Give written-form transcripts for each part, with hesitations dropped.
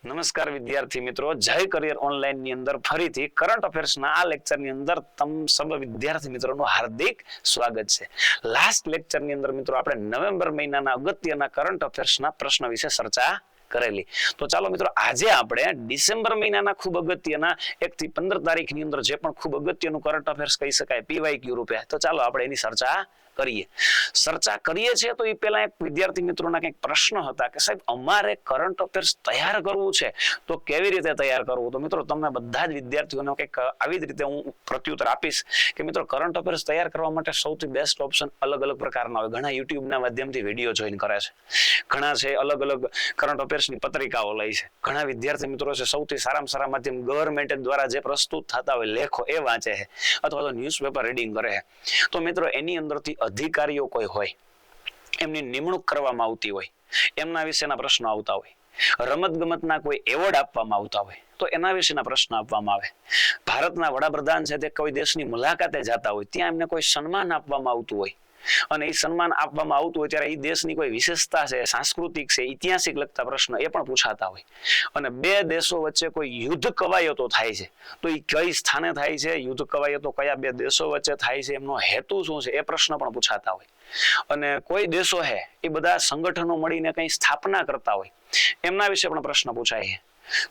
નમસ્કાર વિદ્યાર્થી મિત્રો, જય કરિયર ઓનલાઈન ની અંદર ફરીથી કરંટ અફેર્સ ના આ લેક્ચર ની અંદર તમ સબ વિદ્યાર્થી મિત્રોનું હાર્દિક સ્વાગત છે. લાસ્ટ લેક્ચર ની અંદર મિત્રો આપણે નવેમ્બર મહિનાના અગત્યના કરંટ અફેર્સ ના પ્રશ્ન વિશે ચર્ચા કરેલી. તો ચાલો મિત્રો આજે આપણે ડિસેમ્બર મહિનાના ખૂબ અગત્યના 1 થી 15 તારીખ ની અંદર જે પણ ખૂબ અગત્યનું કરંટ અફેર્સ કહી શકાય પીવાયક્યુ રૂપે, તો ચાલો આપણે એની ચર્ચા કરીએ છીએ. તો એ પહેલા એક વિદ્યાર્થી મિત્રોના કંઈક પ્રશ્ન હતા કે સાહેબ અમારે કરંટ અફેર્સ તૈયાર કરવું છે તો કેવી રીતે તૈયાર કરવું. તો મિત્રો તમને બધા જ વિદ્યાર્થીઓને કંઈક આવી જ રીતે હું પ્રત્યુત્તર આપીશ કે મિત્રો કરંટ અફેર્સ તૈયાર કરવા માટે સૌથી બેસ્ટ ઓપ્શન અલગ અલગ પ્રકારના હોય. ઘણા યુટ્યુબના માધ્યમથી વિડીયો જોઈન કરે છે, ઘણા છે અલગ અલગ કરંટ અફેર્સની પત્રિકાઓ લે છે, ઘણા વિદ્યાર્થી મિત્રો છે સૌથી સારામાં સારા માધ્યમ ગવર્મેન્ટ દ્વારા જે પ્રસ્તુત થતા હોય લેખો એ વાંચે છે અથવા તો ન્યૂઝપેપર રીડિંગ કરે છે. તો મિત્રો એની અંદરથી અધિકારીઓ કોઈ હોય, એમની નિમણૂક કરવામાં આવતી હોય, એમના વિશેના પ્રશ્નો આવતા હોય, રમત ગમતના કોઈ એવોર્ડ આપવામાં આવતા હોય તો એના વિશેના પ્રશ્ન આપવામાં આવે, ભારતના વડાપ્રધાન છે તે કોઈ દેશની મુલાકાતે જતા હોય ત્યાં એમને કોઈ સન્માન આપવામાં આવતું હોય અને એ સન્માન આપવામાં આવતું હોય ત્યારે એ દેશની કોઈ વિશેષતા છે, સાંસ્કૃતિક છે, ઐતિહાસિક લગતા પ્રશ્ન એ પણ પૂછાતા હોય. અને બે દેશો વચ્ચે કોઈ યુદ્ધ કવાયતો થાય છે તો એ કઈ સ્થાને થાય છે, યુદ્ધ કવાયતો કયા બે દેશો વચ્ચે થાય છે, એમનો હેતુ શું છે એ પ્રશ્ન પણ પૂછાતા હોય. અને કોઈ દેશો હે એ બધા સંગઠનો મળીને કઈ સ્થાપના કરતા હોય એમના વિશે પણ પ્રશ્ન પૂછાય છે.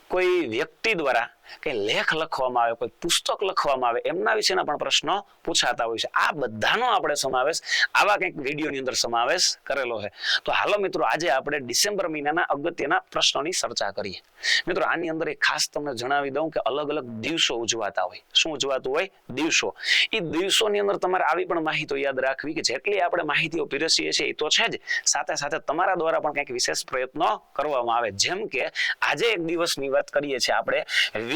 કોઈ વ્યક્તિ દ્વારા કઈ લેખ લખવામાં આવે, કોઈ પુસ્તક લખવામાં આવે એમના વિશેના પણ પ્રશ્નો પૂછાતા હોય છે. આ બધાનો આપણે સમાવેશ આવા કંઈક વિડીયોની અંદર સમાવેશ કરેલો છે. તો હાલો મિત્રો આજે આપણે ડિસેમ્બર મહિનાના અગત્યના પ્રશ્નોની ચર્ચા કરીએ. મિત્રો આની અંદર એક ખાસ તમને જણાવી દઉં કે અલગ અલગ દિવસો ઉજવાતા હોય. શું ઉજવાતું હોય? દિવસો. એ દિવસોની અંદર તમારે આવી પણ માહિતીઓ યાદ રાખવી કે જેટલી આપણે માહિતીઓ પીરસીએ છીએ એ તો છે જ, સાથે સાથે તમારા દ્વારા પણ કંઈક વિશેષ પ્રયત્નો કરવામાં આવે. જેમ કે આજે એક દિવસની વાત કરીએ છીએ આપણે,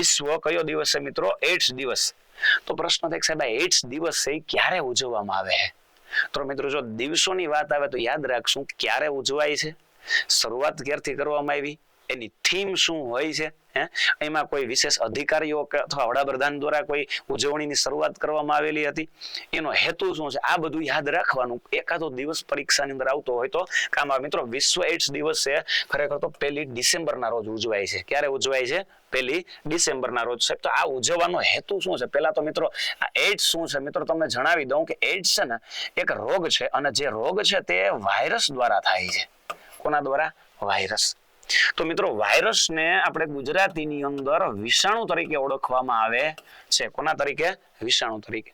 વિશ્વ કયો દિવસ છે મિત્રો? એઇડ્સ દિવસ. તો પ્રશ્ન થાય સાહેબ એઇડ્સ દિવસ છે ક્યારે ઉજવવામાં આવે છે? તો મિત્રો જો દિવસોની વાત આવે તો યાદ રાખશું ક્યારે ઉજવાય છે, શરૂઆત ક્યારથી કરવામાં આવી, એની થીમ શું હોય છે, એમાં કોઈ વિશેષ અધિકારીઓ અથવા વડાપ્રધાન દ્વારા કોઈ ઉજવણીની શરૂઆત કરવામાં આવેલી હતી, એનો હેતુ શું છે, આ બધું યાદ રાખવાનું. એકાદો દિવસ પરીક્ષાની અંદર આવતો હોય તો કામ આવે. મિત્રો વિશ્વ એઇડ્સ દિવસ છે ખરેખર તો 1 ડિસેમ્બરના રોજ ઉજવાય છે. ક્યારે ઉજવાય છે? 1 ડિસેમ્બરના રોજ. સાહેબ તો આ ઉજવવાનો હેતુ શું છે? પહેલા તો મિત્રો આ એઇડ્સ શું છે મિત્રો તમને જણાવી દઉં કે એઇડ્સ છે ને એક રોગ છે અને જે રોગ છે તે વાયરસ દ્વારા થાય છે. કોના દ્વારા? વાયરસ. તો મિત્રો વાયરસને આપણે ગુજરાતીની અંદર વિષાણુ તરીકે ઓળખવામાં આવે છે. કોના તરીકે? વિષાણુ તરીકે.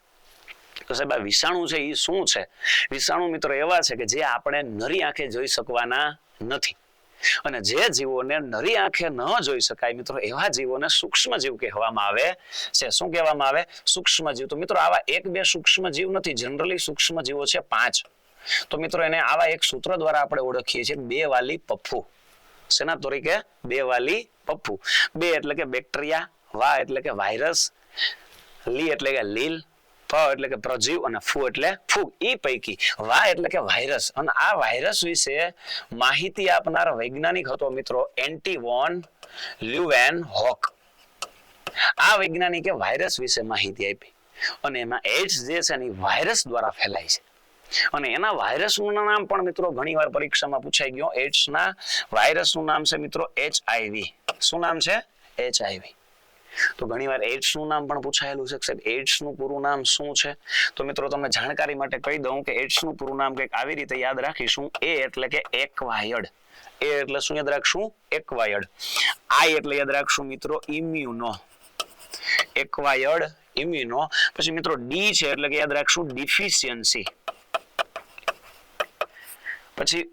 તો સાહેબ આ વિષાણુ છે એ શું છે? વિષાણુ મિત્રો એવા છે કે જે આપણે નરી આંખે જોઈ શકવાના નથી અને જે જીવોને નરી આંખે ન જોઈ શકાય મિત્રો એવા જીવોને સૂક્ષ્મ જીવ કહેવામાં આવે છે. શું કહેવામાં આવે? સૂક્ષ્મ જીવ. તો મિત્રો આવા 1-2 સૂક્ષ્મ જીવ નથી, જનરલી સૂક્ષ્મ જીવો છે 5. તો મિત્રો એને આવા એક સૂત્ર દ્વારા આપણે ઓળખીએ છીએ, 2 વાલી પપ્પુ. શેના તરીકે? 2 વાલી પપ્પુ. 2 એટલે કે બેક્ટેરિયા, વા એટલે કે વાયરસ, લી એટલે કે લીલ, પ એટલે કે પ્રજીવ અને ફૂ એટલે ફૂગ. એ પૈકી વા એટલે કે વાયરસ. અને આ વાયરસ વિશે માહિતી આપનાર વૈજ્ઞાનિક હતો મિત્રો એન્ટી વોન લ્યુવેનહોક. આ વૈજ્ઞાનિકે વાયરસ વિશે માહિતી આપી અને એમાં એઇડ્સ જે છે ને વાયરસ દ્વારા ફેલાય છે. અને એના વાયરસનું નામ પણ મિત્રો ઘણીવાર પરીક્ષામાં પૂછાઈ ગયો. એઇડ્સના વાયરસનું નામ છે મિત્રો HIV. શું નામ છે? HIV. તો ઘણીવાર એઇડ્સનું નામ પણ પૂછાયેલું છે. સાહેબ એઇડ્સનું પૂરું નામ શું છે? તો મિત્રો તમને જાણકારી માટે કહી દઉં કે એઇડ્સનું પૂરું નામ કંઈક આવી રીતે યાદ રાખીશું. એ એટલે કે એક્વાયર્ડ. એ એટલે શું યાદ રાખશું? એક્વાયર્ડ. આઈ એટલે યાદ રાખશું મિત્રો ઇમ્યુનો. Acquired immuno. પછી મિત્રો ડી છે એટલે કે યાદ રાખશું ડિફિશિયન્સી. પછી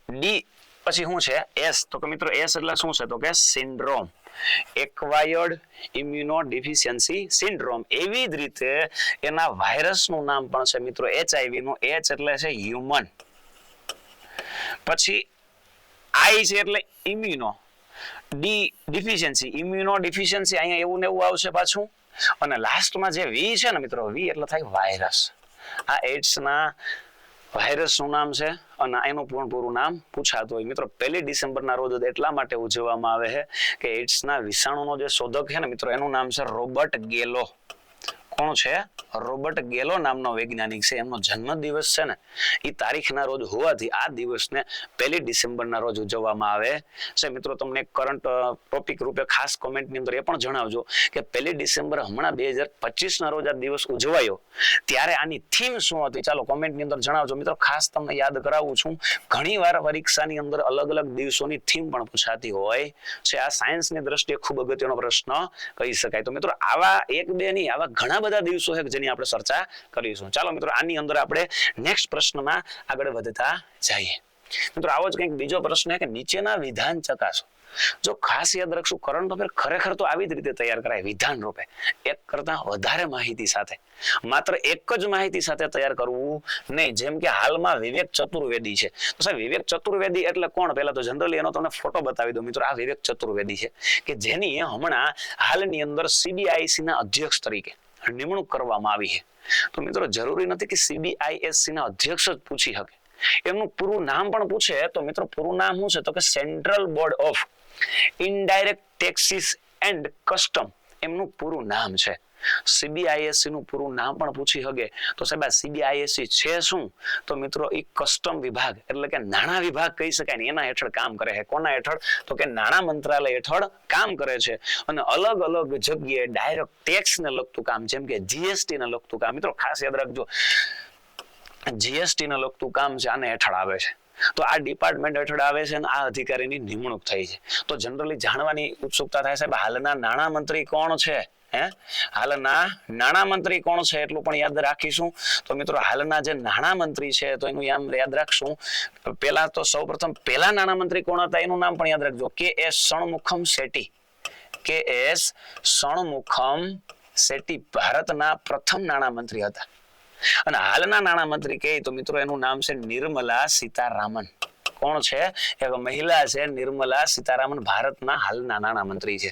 ડી પછી શું છે? એસ. તો કે મિત્રો એસ એટલે શું છે? તો કે syndrome. Acquired immuno deficiency syndrome. એવી જ રીતે એના વાયરસનું નામ પણ છે મિત્રો HIV નું. એચ એટલે છે હ્યુમન. પછી આઈ છે એટલે immuno. D deficiency, immuno deficiency અહીંયા એવું ને એવું આવશે પાછું. અને લાસ્ટમાં જે વી છે ને મિત્રો, વી એટલે થાય વાયરસ. આ એઇડ્સના વાયરસનું નામ છે અને એનું પૂરું નામ પૂછાતું હોય. મિત્રો 1 ડિસેમ્બરના રોજ એટલા માટે ઉજવવામાં આવે છે કે એઇડ્સના વિષાણુનો જે શોધક છે ને મિત્રો એનું નામ છે રોબર્ટ ગેલો. કોણ છે? રોબર્ટ ગેલો નામનો વૈજ્ઞાનિક છે. એમનો જન્મદિવસ છે ને એ તારીખના રોજ હોવાથી આ દિવસને 1 ડિસેમ્બરના રોજ ઉજવવામાં આવે છે. મિત્રો તમને કરંટ ટોપિક રૂપે ખાસ કોમેન્ટની અંદર એ પણ જણાવજો કે 1 ડિસેમ્બર હમણાં 2025ના રોજ આ દિવસ ઉજવાયો ત્યારે આની થીમ શું હતી? ચાલો કોમેન્ટની અંદર જણાવજો. મિત્રો ખાસ તમને યાદ કરાવું છું, ઘણીવાર પરીક્ષાની અંદર અલગ અલગ દિવસોની થીમ પણ પૂછાતી હોય છે. આ સાયન્સની દ્રષ્ટિએ ખૂબ અગત્યનો પ્રશ્ન કહી શકાય. તો મિત્રો આવા એક બે નહીં, આવા ઘણા બધા દિવસો છે જેની આપણે ચર્ચા કરીશું. ચાલો મિત્રો આની અંદર આપણે નેક્સ્ટ પ્રશ્નમાં આગળ વધતા જઈએ. મિત્રો આવો જ કંઈક બીજો પ્રશ્ન છે કે નીચેના વિધાન ચકાસો. જો ખાસ યાદ રાખશું, કરંટ અફેર ખરેખર તો આવી જ રીતે તૈયાર કરાય, વિધાન રૂપે, એક કરતા વધારે માહિતી સાથે, માત્ર એક જ માહિતી સાથે તૈયાર કરવું નહીં. જેમ કે હાલમાં વિવેક ચતુર્વેદી છે, તો સાહેબ વિવેક ચતુર્વેદી એટલે કોણ? પહેલા તો જનરલી એનો તમને ફોટો બતાવી દો મિત્રો. આ વિવેક ચતુર્વેદી છે કે જેની હમણાં હાલની અંદર CBISC ના અધ્યક્ષ તરીકે નિમણૂક કરવામાં આવી છે. તો મિત્રો જરૂરી નથી કે CBISC ના અધ્યક્ષ જ પૂછી શકે, એમનું પૂરું નામ પણ પૂછે તો મિત્રો પૂરું નામ શું છે? તો કે central board of indirect taxes and custom એમનું પૂરું નામ છે. CBISC નું પૂરું નામ પણ પૂછી શકે તો સાહેબ આ CBISC છે શું? તો મિત્રો એ કસ્ટમ વિભાગ એટલે કે નાણાં વિભાગ કહી શકાય ને, એના હેઠળ કામ કરે છે. કોના હેઠળ? તો કે નાણાં મંત્રાલય હેઠળ કામ કરે છે. અને અલગ અલગ જગ્યાએ ડાયરેક્ટ ટેક્સ ને લગતું કામ, જેમ કે GST ને લગતું કામ, મિત્રો ખાસ યાદ રાખજો, GST ને લગતું કામ છે આને હેઠળ આવે છે. તો આ ડિપાર્ટમેન્ટ હેઠળ આવે છે અને આ અધિકારીની નિમણૂક થઈ છે. તો જનરલી જાણવાની ઉત્સુકતા થાય સાહેબ હાલના નાણામંત્રી કોણ છે? હાલના નાણામંત્રી કોણ છે એટલું પણ યાદ રાખીશું. તો મિત્રો હાલના જે નાણામંત્રી છે તો એનું યાદ રાખશું. પહેલા તો સૌપ્રથમ પહેલા નાણામંત્રી કોણ હતા એનું નામ પણ યાદ રાખજો, KS ષણમુખમ શેટ્ટી. KS ષણમુખમ શેટ્ટી ભારતના પ્રથમ નાણામંત્રી હતા. અને હાલના નાણામંત્રી કહે તો મિત્રો એનું નામ છે નિર્મલા સીતારામન. કોણ છે? એક મહિલા છે, નિર્મલા સીતારામન ભારતના હાલના નાણામંત્રી છે.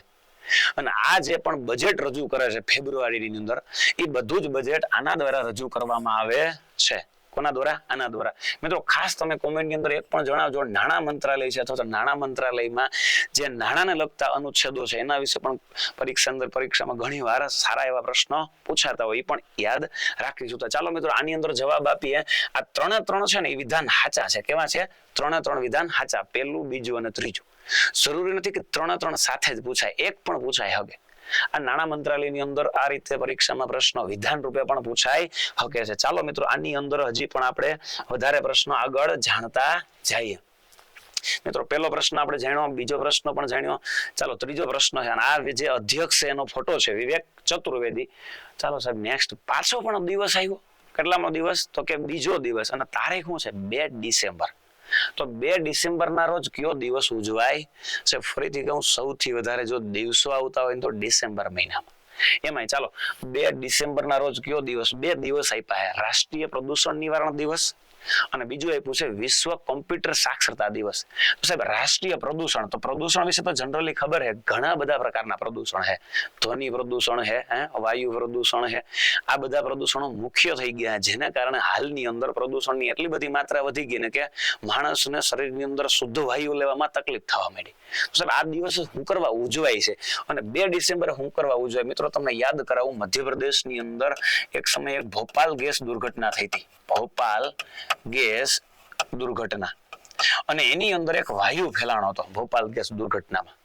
અને આ જે પણ બજેટ રજૂ કરે છે ફેબ્રુઆરીની અંદર, એ બધું જ બજેટ આના દ્વારા રજૂ કરવામાં આવે છે. કોના દ્વારા? આના દ્વારા. મિત્રો ખાસ તમે કોમેન્ટની અંદર એક પણ જણાવજો, નાણાં મંત્રાલય છે અથવા તો નાણાં મંત્રાલયમાં જે નાણાંને લગતા અનુચ્છેદો છે એના વિશે પણ પરીક્ષામાં ઘણી વાર સારા એવા પ્રશ્નો પૂછાતા હોય, એ પણ યાદ રાખીશું. તો ચાલો મિત્રો આની અંદર જવાબ આપીએ. આ ત્રણ છે ને એ વિધાન હાચા છે. કેવા છે? 3 વિધાન હાચા, પહેલું, બીજું અને ત્રીજું. જરૂરી નથી કે 3 સાથે જ પૂછાય, એક પણ પૂછાય હવે. આ નાણાં મંત્રાલયની અંદર આ રીતે પરીક્ષામાં પ્રશ્નો વિધાન રૂપે પણ પૂછાય શકે છે. ચાલો મિત્રો આની અંદર હજી પણ આપણે વધારે પ્રશ્નો આગળ જાણતા જઈએ. મિત્રો પહેલો પ્રશ્ન આપણે જાણ્યો, બીજો પ્રશ્ન પણ જાણ્યો. ચાલો ત્રીજો પ્રશ્ન છે. આ જે અધ્યક્ષ છે એનો ફોટો છે, વિવેક ચતુર્વેદી. ચાલો સાહેબ નેક્સ્ટ પાછો પણ દિવસ આવ્યો. કેટલામો દિવસ? તો કે બીજો દિવસ. અને તારીખ શું છે? 2 ડિસેમ્બર. તો 2 ડિસેમ્બરના રોજ કયો દિવસ ઉજવાય છે? ફરીથી કહું, સૌથી વધારે જો દિવસો આવતા હોય તો ડિસેમ્બર મહિનામાં. એમાંય ચાલો 2 ડિસેમ્બરના રોજ કયો દિવસ? 2 દિવસ આપ્યા. રાષ્ટ્રીય પ્રદૂષણ નિવારણ દિવસ અને બીજું આપ્યું છે વિશ્વ કોમ્પ્યુટર સાક્ષરતા દિવસ. તો સાહેબ રાષ્ટ્રીય પ્રદૂષણ, તો પ્રદૂષણ વિશે તો જનરલી ખબર છે, ઘણા બધા પ્રકારના પ્રદૂષણ છે. ધ્વનિ પ્રદૂષણ છે, વાયુ પ્રદૂષણ છે. આ બધા પ્રદૂષણો મુખ્ય થઈ ગયા, જેના કારણે હાલની અંદર પ્રદૂષણની એટલી બધી માત્રા વધી ગઈ ને કે માણસને શરીરની અંદર શુદ્ધ વાયુ લેવામાં તકલીફ થવા માંડી. તો સાહેબ આ દિવસ શું કરવા ઉજવાય છે? અને 2 ડિસેમ્બરે શું કરવા ઉજવાય? મિત્રો તમને યાદ કરાવું, મધ્યપ્રદેશની અંદર એક સમયે ભોપાલ ગેસ દુર્ઘટના થઈ હતી. ભોપાલ ગેસ દુર્ઘટના, અને એની અંદર એક વાયુ ફેલાણો હતો ભોપાલ ગેસ દુર્ઘટનામાં.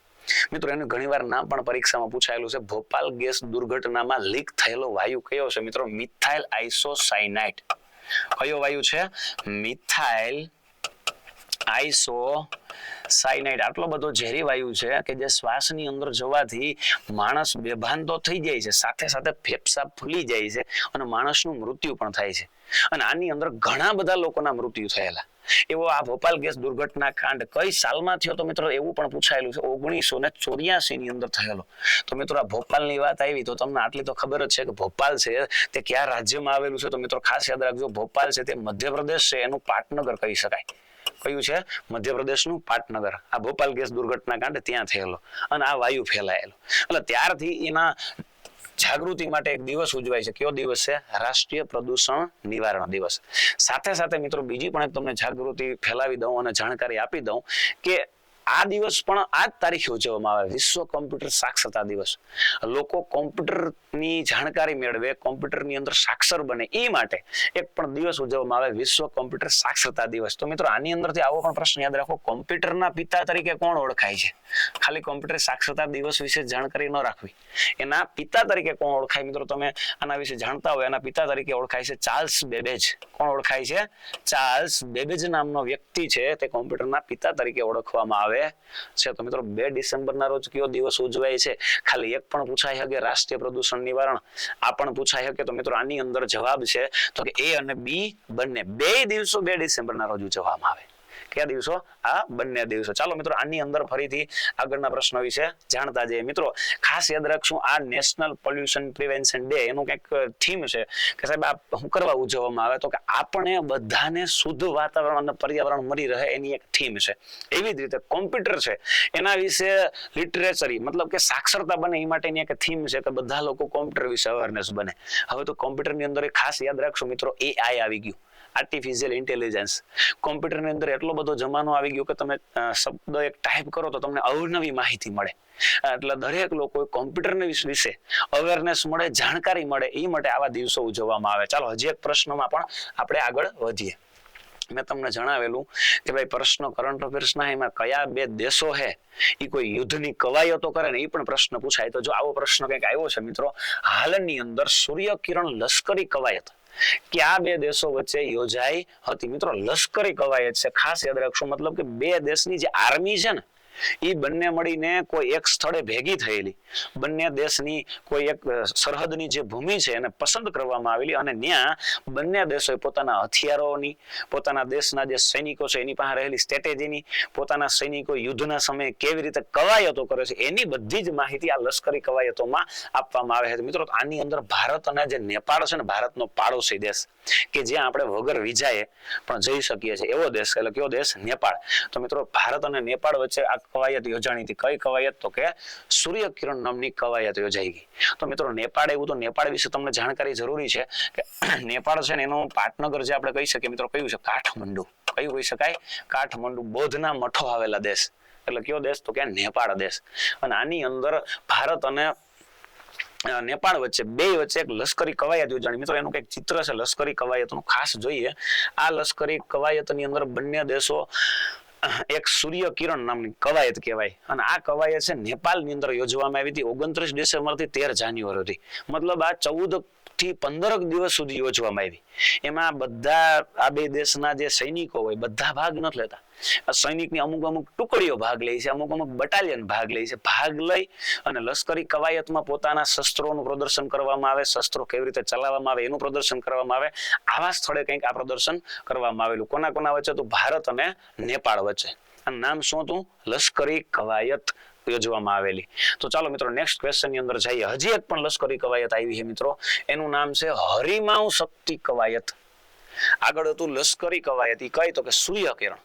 મિત્રો એનું ઘણીવાર નામ પણ પરીક્ષામાં પૂછાયેલું છે. ભોપાલ ગેસ દુર્ઘટનામાં લીક થયેલો વાયુ કયો છે? મિત્રો મિથાઇલ આઇસોસાયનાઇડ. કયો વાયુ છે? Methyl isocyanide. આટલો બધો ઝેરી વાયુ છે કે જે શ્વાસની અંદર જવાથી માણસ બેભાન તો થઈ જાય છે, સાથે સાથે ફેફસા ફૂલી જાય છે અને માણસનું મૃત્યુ પણ થાય છે. અને આની અંદર ઘણા બધા લોકોના મૃત્યુ થયેલા. એવો આ ભોપાલ ગેસ દુર્ઘટના કાંડ કઈ સાલમાં થયો? તો મિત્રો એવું પણ પૂછાયેલું છે, 1984 ની અંદર થયેલો. તો મિત્રો આ ભોપાલની વાત આવી તો તમને આટલી તો ખબર જ છે કે ભોપાલ છે તે કયા રાજ્યમાં આવેલું છે? તો મિત્રો ખાસ યાદ રાખજો, ભોપાલ છે તે મધ્યપ્રદેશ છે, એનું પાટનગર કહી શકાય. કયું છે? મધ્યપ્રદેશનું પાટનગર. આ ભોપાલ ગેસ દુર્ઘટના કાંડ ત્યાં થયેલો અને આ વાયુ ફેલાયેલો. એટલે ત્યારથી એના જાગૃતિ માટે એક દિવસ ઉજવાય છે. કયો દિવસ છે? રાષ્ટ્રીય પ્રદૂષણ નિવારણ દિવસ. સાથે સાથે મિત્રો બીજી પણ તમને જાગૃતિ ફેલાવી દઉં અને જાણકારી આપી દઉં કે આ દિવસ પણ આ જ તારીખે ઉજવવામાં આવે, વિશ્વ કોમ્પ્યુટર સાક્ષરતા દિવસ. લોકો કોમ્પ્યુટરની જાણકારી મેળવે, કોમ્પ્યુટરની અંદર સાક્ષર બને એ માટે એક પણ દિવસ ઉજવવામાં આવે, વિશ્વ કોમ્પ્યુટર સાક્ષરતા દિવસ. તો મિત્રો આની અંદરથી આવો પણ પ્રશ્ન યાદ રાખો, કોમ્પ્યુટરના પિતા તરીકે કોણ ઓળખાય છે? ખાલી કોમ્પ્યુટર સાક્ષરતા દિવસ વિશે જાણકારી ન રાખવી, એના પિતા તરીકે કોણ ઓળખાય? મિત્રો તમે આના વિશે જાણતા હોય, એના પિતા તરીકે ઓળખાય છે ચાર્લ્સ બેબેજ. કોણ ઓળખાય છે? ચાર્લ્સ બેબેજ નામનો વ્યક્તિ છે, તે કોમ્પ્યુટરના પિતા તરીકે ઓળખવામાં આવે છે. તો મિત્રો 2 ડિસેમ્બરના રોજ કયો દિવસ ઉજવાય છે? ખાલી એક પણ પૂછાય શકે, રાષ્ટ્રીય પ્રદૂષણ નિવારણ. આ પણ પૂછાય શકે. તો મિત્રો આની અંદર જવાબ છે તો કે A અને B બંને 2 દિવસો 2 ડિસેમ્બરના રોજ ઉજવવામાં આવે. કયા દિવસો? આ બંને દિવસો. ચાલો મિત્રો આની અંદર ફરીથી આગળના પ્રશ્નો વિશે જાણતા જઈએ. મિત્રો ખાસ યાદ રાખશું, આ નેશનલ પોલ્યુશન પ્રિવેન્શન ડે એનું કંઈક થીમ છે કે સાહેબ આ શું કરવા ઉજવવામાં આવે? તો કે આપણે બધાને શુદ્ધ વાતાવરણ અને પર્યાવરણ મળી રહે એની એક થીમ છે. એવી જ રીતે કોમ્પ્યુટર છે એના વિશે લિટરેચરી મતલબ કે સાક્ષરતા બને એ માટેની એક થીમ છે કે બધા લોકો કોમ્પ્યુટર વિશે અવેરનેસ બને. હવે તો કોમ્પ્યુટરની અંદર ખાસ યાદ રાખશો મિત્રો, AI આવી ગયું, આર્ટિફિશિયલ ઇન્ટેલિજન્સ. કોમ્પ્યુટરની અંદર એટલો બધો જમાનો આવી ગયો કે તમે શબ્દ એક ટાઈપ કરો તો તમને અવનવી માહિતી મળે. એટલે દરેક લોકો કોમ્પ્યુટરની વિશે અવેરનેસ મળે, જાણકારી મળે, એ માટે આવા દિવસો ઉજવવામાં આવે. ચાલો હજી એક પ્રશ્નમાં પણ આપણે આગળ વધીએ. મેં તમને જણાવેલું કે ભાઈ પ્રશ્ન કરંટ અફેર્સના એમાં કયા 2 દેશો છે એ કોઈ યુદ્ધની કવાયતો કરે ને એ પણ પ્રશ્ન પૂછાય. તો જો આવો પ્રશ્ન કંઈક આવ્યો છે મિત્રો, હાલની અંદર સૂર્યકિરણ લશ્કરી કવાયત કયા 2 દેશો વચ્ચે યોજાઈ હતી? મિત્રો લશ્કરી કવાયત છે, ખાસ યાદ રાખશો. મતલબ કે 2 દેશની જે આર્મી છે ને એ બંને મળીને કોઈ એક સ્થળે ભેગી થયેલી, બંને દેશની કોઈ એક સરહદની જે ભૂમિ છે એને પસંદ કરવામાં આવેલી અને ત્યાં બંને દેશોએ પોતાના હથિયારોની, પોતાના દેશના જે સૈનિકો છે એની પાસે રહેલી સ્ટ્રેટેજીની, પોતાના સૈનિકો યુદ્ધના સમયે કેવી રીતે કવાયતો કરે છે એની બધી જ માહિતી આ લશ્કરી કવાયતોમાં આપવામાં આવે છે. મિત્રો આની અંદર ભારત અને જે નેપાળ છે ને, ભારતનો પાડોશી દેશ કે જ્યાં આપણે વગર વિઝાએ પણ જઈ શકીએ છીએ એવો દેશ, એટલે કયો દેશ? નેપાળ. તો મિત્રો ભારત અને નેપાળ વચ્ચે આ કવાયત યોજાણી હતી. કઈ કવાયત? તો કે સૂર્યકિરણ નામની કવાયત યોજાઈ ગઈ. તો મિત્રો નેપાળ એવું, તો નેપાળ વિશે તમને જાણકારી જરૂરી છે કે નેપાળ છે ને એનું પાટનગર જે આપણે કહી શકીએ મિત્રો કયું છે? કાઠમંડુ. કયું કહી શકાય? કાઠમંડુ. બૌદ્ધના મઠો આવેલા દેશ, એટલે કયો દેશ? તો કે નેપાળ દેશ. અને આની અંદર ભારત અને નેપાળ વચ્ચે વચ્ચે એક લશ્કરી કવાયત યોજાણી. મિત્રો એનું કંઈક ચિત્ર છે લશ્કરી કવાયતનું, ખાસ જોઈએ. આ લશ્કરી કવાયતની અંદર બંને દેશો એક સૂર્યકિરણ નામની કવાયત કહેવાય અને આ કવાયત છે નેપાળની અંદર યોજવામાં આવી હતી 29 ડિસેમ્બરથી 13 જાન્યુઆરી સુધી. મતલબ આ 14 થી 15 દિવસ સુધી યોજવામાં આવી. એમાં બધા આ 2 દેશના જે સૈનિકો હોય બધા ભાગ નથી લેતા. સૈનિકની અમુક ટુકડીઓ ભાગ લે છે, અમુક બટાલિયન ભાગ લે છે. ભાગ લઈ અને લશ્કરી કવાયતમાં પોતાના શસ્ત્રોનું પ્રદર્શન કરવામાં આવે, શસ્ત્રો કેવી રીતે ચલાવવામાં આવે એનું પ્રદર્શન કરવામાં આવે. આવા સ્થળે કંઈક આ પ્રદર્શન કરવામાં આવેલું. કોના વચ્ચે? તો ભારત અને નેપાળ વચ્ચે. આ નામ શું હતું? લશ્કરી કવાયત યોજવામાં આવેલી. તો ચાલો મિત્રો નેક્સ્ટ ક્વેશ્ચન ની અંદર જઈએ. હજી એક પણ લશ્કરી કવાયત આવી છે મિત્રો, એનું નામ છે હરિમાઉ શક્તિ કવાયત. આગળ હતું લશ્કરી કવાયત, એ કઈ? તો કે સૂર્યકિરણ.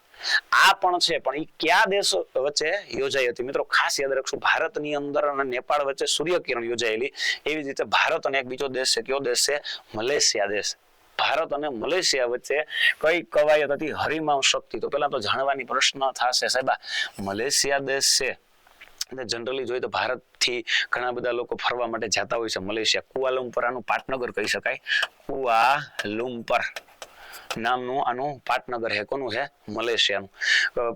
આ પણ છે, પણ એ કયા દેશો વચ્ચે યોજાઈ હતી? મિત્રો ખાસ યાદ રાખશું, ભારતની અંદર અને નેપાળ વચ્ચે સૂર્યકિરણ યોજાયેલી. એવી જ રીતે ભારત અને એક બીજો દેશ છે, કયો દેશ છે? મલેશિયા દેશ. ભારત અને મલેશિયા વચ્ચે કઈ કવાયત હતી? હરિમાઉ શક્તિ. તો પેલા તો જાણવાની પ્રશ્ન થશે સાહેબ, મલેશિયા દેશ છે જનરલી જોઈએ તો ભારતથી ઘણા બધા લોકો ફરવા માટે જતા હોય છે મલેશિયા. કુઆલાલુમ્પર આનું પાટનગર કહી શકાય. કુઆલાલુમ્પર નામનું આનું પાટનગર છે. કોનું છે? મલેશિયાનું.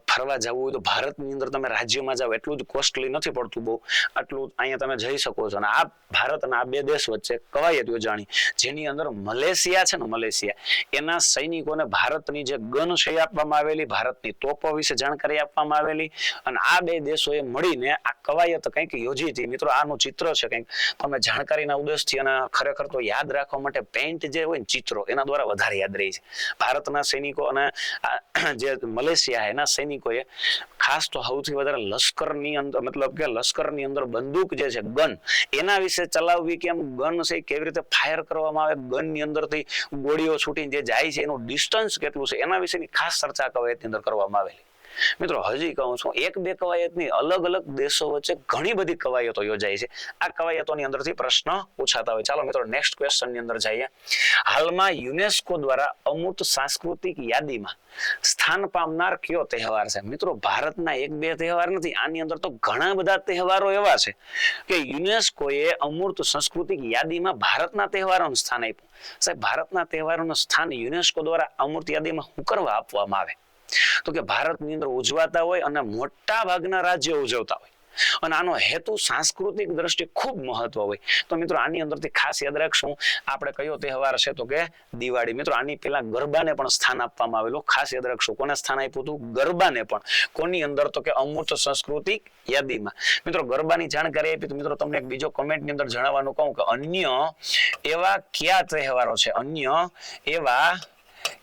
ફરવા જવું હોય તો ભારતની અંદર તમે રાજ્યમાં જાઓ એટલું જ કોસ્ટલી નથી પડતું બહુ, આટલું અહીંયા તમે જઈ શકો છો. અને આ ભારત અને આ 2 દેશ વચ્ચે કવાયત યોજાણી, જેની અંદર મલેશિયા છે ને, મલેશિયા એના સૈનિકોને ભારતની જે ગન છે આપવામાં આવેલી, ભારતની તોપો વિશે જાણકારી આપવામાં આવેલી અને આ 2 દેશોએ મળીને આ કવાયત કંઈક યોજી હતી. મિત્રો આનું ચિત્ર છે કંઈક, તમે જાણકારીના ઉદ્દેશથી અને ખરેખર તો યાદ રાખવા માટે પેઇન્ટ જે હોય ને ચિત્રો એના દ્વારા વધારે યાદ રહી છે. ભારતના સૈનિકો અને જે મલેશિયા એના સૈનિકોએ ખાસ તો સૌથી વધારે લશ્કરની અંદર, મતલબ કે લશ્કરની અંદર બંદૂક જે છે ગન, એના વિશે ચલાવવી, કેમ ગન છે કેવી રીતે ફાયર કરવામાં આવે, ગનની અંદરથી ગોળીઓ છૂટીને જે જાય છે એનું ડિસ્ટન્સ કેટલું છે, એના વિશેની ખાસ ચર્ચા કવાયતની અંદર કરવામાં આવેલી. મિત્રો હજી કહું છું, એક બે કવાયતની અલગ અલગ દેશો વચ્ચે ઘણી બધી કવાયતો યોજાય છે. આ કવાયતોની અંદરથી પ્રશ્ન પૂછાતા હોય. ચાલો મિત્રો નેક્સ્ટ ક્વેશ્ચન ની અંદર જઈએ. હાલમાં યુનેસ્કો દ્વારા અમૂર્ત સાંસ્કૃતિક યાદીમાં સ્થાન પામનાર કયો તહેવાર છે? મિત્રો ભારતના એક બે તહેવાર નથી, આની અંદર તો ઘણા બધા તહેવારો એવા છે કે યુનેસ્કોએ અમૂર્ત સાંસ્કૃતિક યાદીમાં ભારતના તહેવારોનું સ્થાન આપ્યું. સાહેબ, ભારતના તહેવારોનું સ્થાન યુનેસ્કો દ્વારા અમૂર્ત યાદીમાં શું કરવા આપવામાં આવે? તો કે ભારતની અંદર ઉજવાતા હોય અને મોટા ભાગના રાજ્યો ઉજવતા હોય અને આનો હેતુ સાંસ્કૃતિક દ્રષ્ટિએ ખૂબ મહત્વ હોય. તો મિત્રો આની અંદરથી ખાસ યાદ રાખશું, આપણે કયો તહેવાર છે? તો કે દિવાળી. મિત્રો આની પહેલા ગરબાને પણ સ્થાન આપવામાં આવેલું, ખાસ યાદ રાખશું. કોને સ્થાન આપ્યું હતું? ગરબાને પણ. કોની અંદર? તો કે અમૂર્ત સાંસ્કૃતિક યાદીમાં. મિત્રો ગરબાની જાણકારી આપી તો મિત્રો તમને એક બીજો કમેન્ટની અંદર જણાવવાનું કહું કે અન્ય એવા કયા તહેવારો છે, અન્ય એવા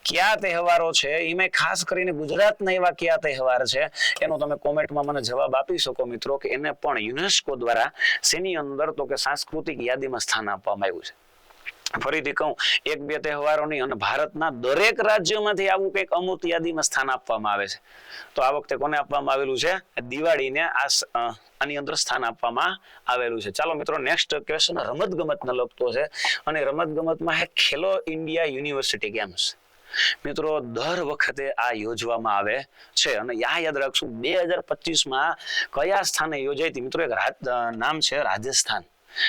કયા તહેવારો છે, એમાં ખાસ કરીને ગુજરાતના એવા કયા તહેવાર છે એનો તમે કોમેન્ટમાં મને જવાબ આપી શકો મિત્રો, કે એને પણ યુનેસ્કો દ્વારા શેની અંદર? તો કે સાંસ્કૃતિક યાદીમાં સ્થાન આપવામાં આવ્યું છે. ફરીથી કહું, એક બે તહેવારોની અને ભારતના દરેક રાજ્યોમાંથી આવું કંઈક અમૂર્ત યાદીમાં સ્થાન આપવામાં આવે છે. તો આ વખતે કોને આપવામાં આવેલું છે? દિવાળીને આની અંદર સ્થાન આપવામાં આવેલું છે. ચાલો મિત્રો નેક્સ્ટ ક્વેશ્ચન રમતગમતને લગતો છે અને રમતગમતમાં છે ખેલો ઇન્ડિયા યુનિવર્સિટી ગેમ્સ. મિત્રો દર વખતે આ યોજવામાં આવે છે અને યાદ રાખશું 2025માં કયા સ્થાને યોજાઈ હતી? મિત્રો એક નામ છે રાજસ્થાન.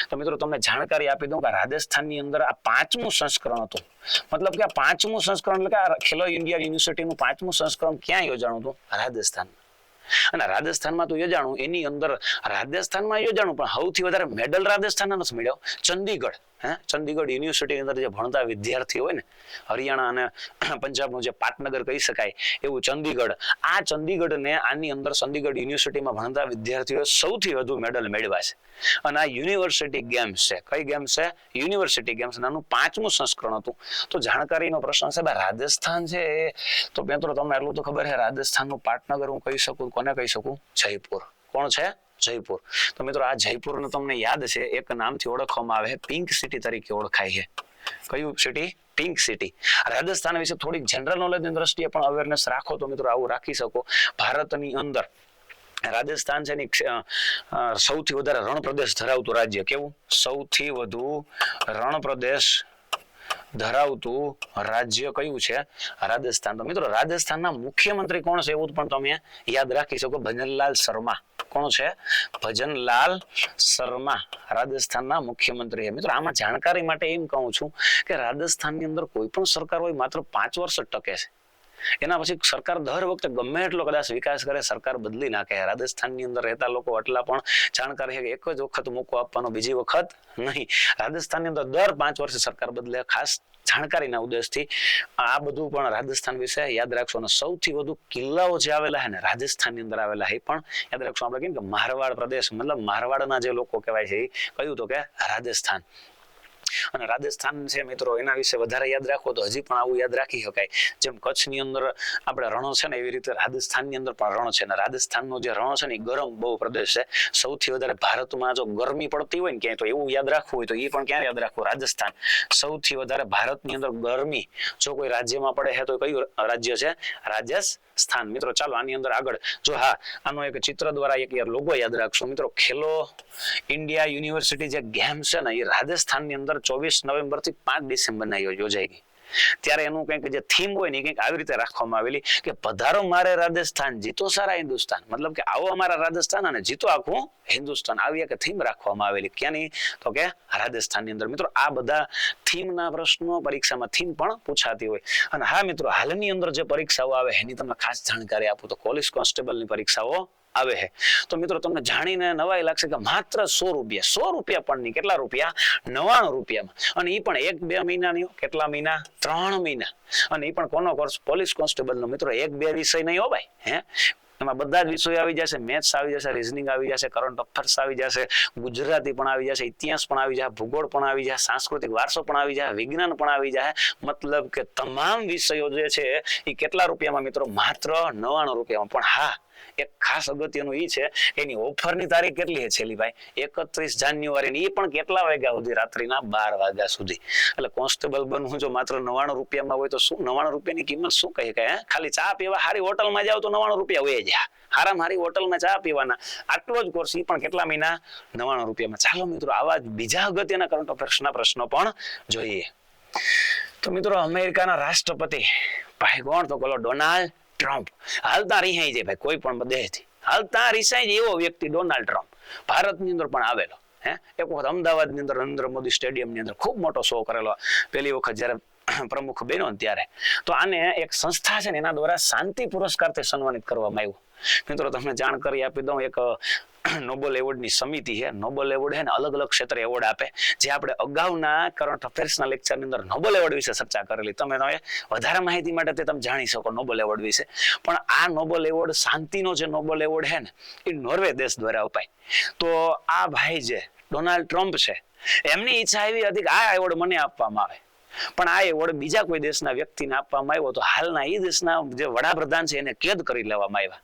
તો મિત્રો તમને જાણકારી આપી દઉં કે રાજસ્થાનની અંદર આ 5મું સંસ્કરણ હતું. મતલબ કે આ 5મું સંસ્કરણ એટલે કે ખેલો ઇન્ડિયા યુનિવર્સિટીનું 5મું સંસ્કરણ ક્યાં યોજાણું હતું? રાજસ્થાન. અને રાજસ્થાનમાં તો યોજાણું, એની અંદર રાજસ્થાનમાં યોજાણું, પણ સૌથી વધારે મેડલ રાજસ્થાનને નથી મળ્યો. ચંદીગઢ, ચંદીગઢ યુનિવર્સિટીની અંદર જે ભણતા વિદ્યાર્થીઓ હોય ને, હરિયાણા અને પંજાબનું જે પાટનગર કહી શકાય એવું ચંદીગઢ, આ ચંદીગઢને આની અંદર ચંદીગઢ યુનિવર્સિટીમાં ભણતા વિદ્યાર્થીઓએ સૌથી વધુ મેડલ મેળવ્યા છે. અને આ યુનિવર્સિટી ગેમ્સ છે. કઈ ગેમ્સ છે? University games. નાનું 5મું સંસ્કરણ હતું. તો જાણકારીનો પ્રશ્ન છે, ભાઈ રાજસ્થાન છે તો મિત્રો તમને એટલું તો ખબર છે, રાજસ્થાનનું પાટનગર હું કહી શકું, કોને કહી શકું? જયપુર. કોણ છે? જયપુર. તો મિત્રો આ જયપુરને તમને યાદ છે, એક નામથી ઓળખવામાં આવે, પિંક સિટી તરીકે ઓળખાય છે. કયું સિટી? Pink city. રાજસ્થાન વિશે થોડીક જનરલ નોલેજની દ્રષ્ટિએ પણ અવેરનેસ રાખો તો મિત્રો આવું રાખી શકો. ભારતની અંદર રાજસ્થાન છે ને સૌથી વધારે રણ પ્રદેશ ધરાવતું રાજ્ય. કેવું? સૌથી વધુ રણ પ્રદેશ ધરાવતું રાજ્ય કયું છે? રાજસ્થાન. તો મિત્રો રાજસ્થાનના મુખ્યમંત્રી કોણ છે એવું પણ તમે યાદ રાખી શકો? ભજનલાલ શર્મા. કોણ છે? ભજનલાલ શર્મા રાજસ્થાનના મુખ્યમંત્રી છે. મિત્રો આમાં જાણકારી માટે એમ કહું છું કે રાજસ્થાનની અંદર કોઈ પણ સરકાર હોય માત્ર 5 વર્ષ જ ટકે છે. એના પછી સરકાર દર વખતે ગમે એટલો કદાચ વિકાસ કરે, સરકાર બદલી નાખે. રાજસ્થાનની અંદર રહેતા લોકો એટલા પણ જાણકારી છે કે એક જ વખત મોકો આપવાનો, બીજી વખત નહીં. રાજસ્થાનની અંદર દર 5 વર્ષે સરકાર બદલે. ખાસ જાણકારીના ઉદ્દેશથી આ બધું પણ રાજસ્થાન વિશે યાદ રાખશો. અને સૌથી વધુ કિલ્લાઓ જે આવેલા છે ને રાજસ્થાનની અંદર આવેલા એ પણ યાદ રાખશો. આપણે કહીએ કે મારવાડ પ્રદેશ, મતલબ મારવાડના જે લોકો કહેવાય છે એ કયું? તો કે રાજસ્થાન. અને રાજસ્થાન છે મિત્રો, એના વિશે વધારે યાદ રાખો તો હજી પણ આવું યાદ રાખી શકાય. જેમ કચ્છની અંદર આપણે રણો છે ને, એવી રીતે રાજસ્થાનની અંદર પણ રણ છે. અને રાજસ્થાનનો જે રણ છે ને એ ગરમ બહુ પ્રદેશ છે. સૌથી વધારે ભારતમાં જો ગરમી પડતી હોય ને ક્યાંય, તો એવું યાદ રાખવું હોય તો એ પણ ક્યાં યાદ રાખવું? રાજસ્થાન. સૌથી વધારે ભારતની અંદર ગરમી જો કોઈ રાજ્યમાં પડે છે તો કયું રાજ્ય છે? રાજસ્થાન. મિત્રો ચાલો આની અંદર આગળ જો, હા આનો એક ચિત્ર દ્વારા એક લોગો યાદ રાખશો મિત્રો. ખેલો ઇન્ડિયા યુનિવર્સિટી જે ગેમ છે ને એ રાજસ્થાનની અંદર 24 નવેમ્બર થી 5 ડિસેમ્બરના યોજાઈ ગઈ. ત્યારે એનું કંઈક જે થીમ હોય ને કંઈક આવી રીતે રાખવામાં આવેલી કે પધારો મારે રાજસ્થાન, જીતો સારા હિન્દુસ્તાન. મતલબ કે આવો અમારા રાજસ્થાન અને જીતો આખું હિન્દુસ્તાન. આવી એક થીમ રાખવામાં આવેલી. ક્યાંની? તો કે રાજસ્થાનની અંદર. મિત્રો આ બધા થીમના પ્રશ્નો પરીક્ષામાં થીમ પણ પૂછાતી હોય. અને હા મિત્રો, હાલની અંદર જે પરીક્ષાઓ આવે એની તમને ખાસ જાણકારી આપું તો પોલીસ કોન્સ્ટેબલની પરીક્ષાઓ આવે છે. તો મિત્રો તમને જાણીને નવાઈ લાગશે કે માત્ર 100 રૂપિયા, 100 રૂપિયા પણ નહીં, કેટલા રૂપિયા? 99 રૂપિયામાં. અને એ પણ 1-2 મહિનાની. કેટલા મહિના? 3 મહિના. અને એ પણ કોનો કોર્સ? પોલીસ કોન્સ્ટેબલનો. મિત્રો 1-2 વિષય નહીં હો ભાઈ, એમાં બધા જ વિષયો આવી જશે. મેથ્સ આવી જશે, રીઝનિંગ આવી જશે, કરંટ અફેર્સ આવી જશે, ગુજરાતી પણ આવી જશે, ઇતિહાસ પણ આવી જાય, ભૂગોળ પણ આવી જાય, સાંસ્કૃતિક વારસો પણ આવી જાય, વિજ્ઞાન પણ આવી જાય. મતલબ કે તમામ વિષયો જે છે એ કેટલા રૂપિયામાં મિત્રો? માત્ર 99 રૂપિયામાં. પણ હા, એક ખાસ અગત્યનું એ છે એની ઓફરની તારીખ કેટલી છે છેલ્લી ભાઈ 31 જાન્યુઆરી, એ પણ કેટલા વાગ્યા સુધી? રાત્રિના 12 વાગ્યા સુધી. એટલે કોન્સ્ટેબલ બનવું જો માત્ર 99 રૂપિયામાં હોય તો શું 99 રૂપિયાની કિંમત શું કહે કે ખાલી ચા પીવા સારી હોટલમાં જાવ તો 99 રૂપિયા હોય જાય. હારામ હારી હોટલમાં ચા પીવાના આટલો જ કોર્સ, એ પણ કેટલા મહિના? 99 રૂપિયામાં. ચાલો મિત્રો આવા જ બીજા અગત્યના કરંટ અફેર્સના પ્રશ્નો પણ જોઈએ. તો મિત્રો અમેરિકાના રાષ્ટ્રપતિ ભાઈ કોણ? તો બોલો ડોનાલ્ડ ટ્રમ્પ. હાલતા રિહાઈ જાય ભાઈ કોઈ પણ દેશથી, હાલતા રિસાઈ જાય એવો વ્યક્તિ ડોનાલ્ડ ટ્રમ્પ. ભારતની અંદર પણ આવેલો. એક વખત અમદાવાદની અંદર નરેન્દ્ર મોદી સ્ટેડિયમની અંદર ખૂબ મોટો શો કરેલો પહેલી વખત જ્યારે પ્રમુખ બન્યો ને ત્યારે. તો આને એક સંસ્થા છે ને એના દ્વારા શાંતિ પુરસ્કારથી સન્માનિત કરવામાં આવ્યું. મિત્રો તમને જાણકારી આપી દઉં, એક નોબેલ એવોર્ડની સમિતિ છે. નોબેલ એવોર્ડ છે ને અલગ અલગ ક્ષેત્રે એવોર્ડ આપે, જે આપણે અગાઉના કરંટ અફેર્સના લેક્ચરની અંદર નોબેલ એવોર્ડ વિશે ચર્ચા કરેલી. તમે વધારે માહિતી માટે તમે જાણી શકો નોબેલ એવોર્ડ વિશે. પણ આ નોબેલ એવોર્ડ શાંતિનો જે નોબેલ એવોર્ડ છે ને એ નોર્વે દેશ દ્વારા અપાય. તો આ ભાઈ જે ડોનાલ્ડ ટ્રમ્પ છે એમની ઈચ્છા એવી હતી કે આ એવોર્ડ મને આપવામાં આવે, પણ આ એવોર્ડ બીજા કોઈ દેશના વ્યક્તિને આપવામાં આવ્યો તો હાલના એ દેશના જે વડાપ્રધાન છે એને કેદ કરી લેવામાં આવ્યા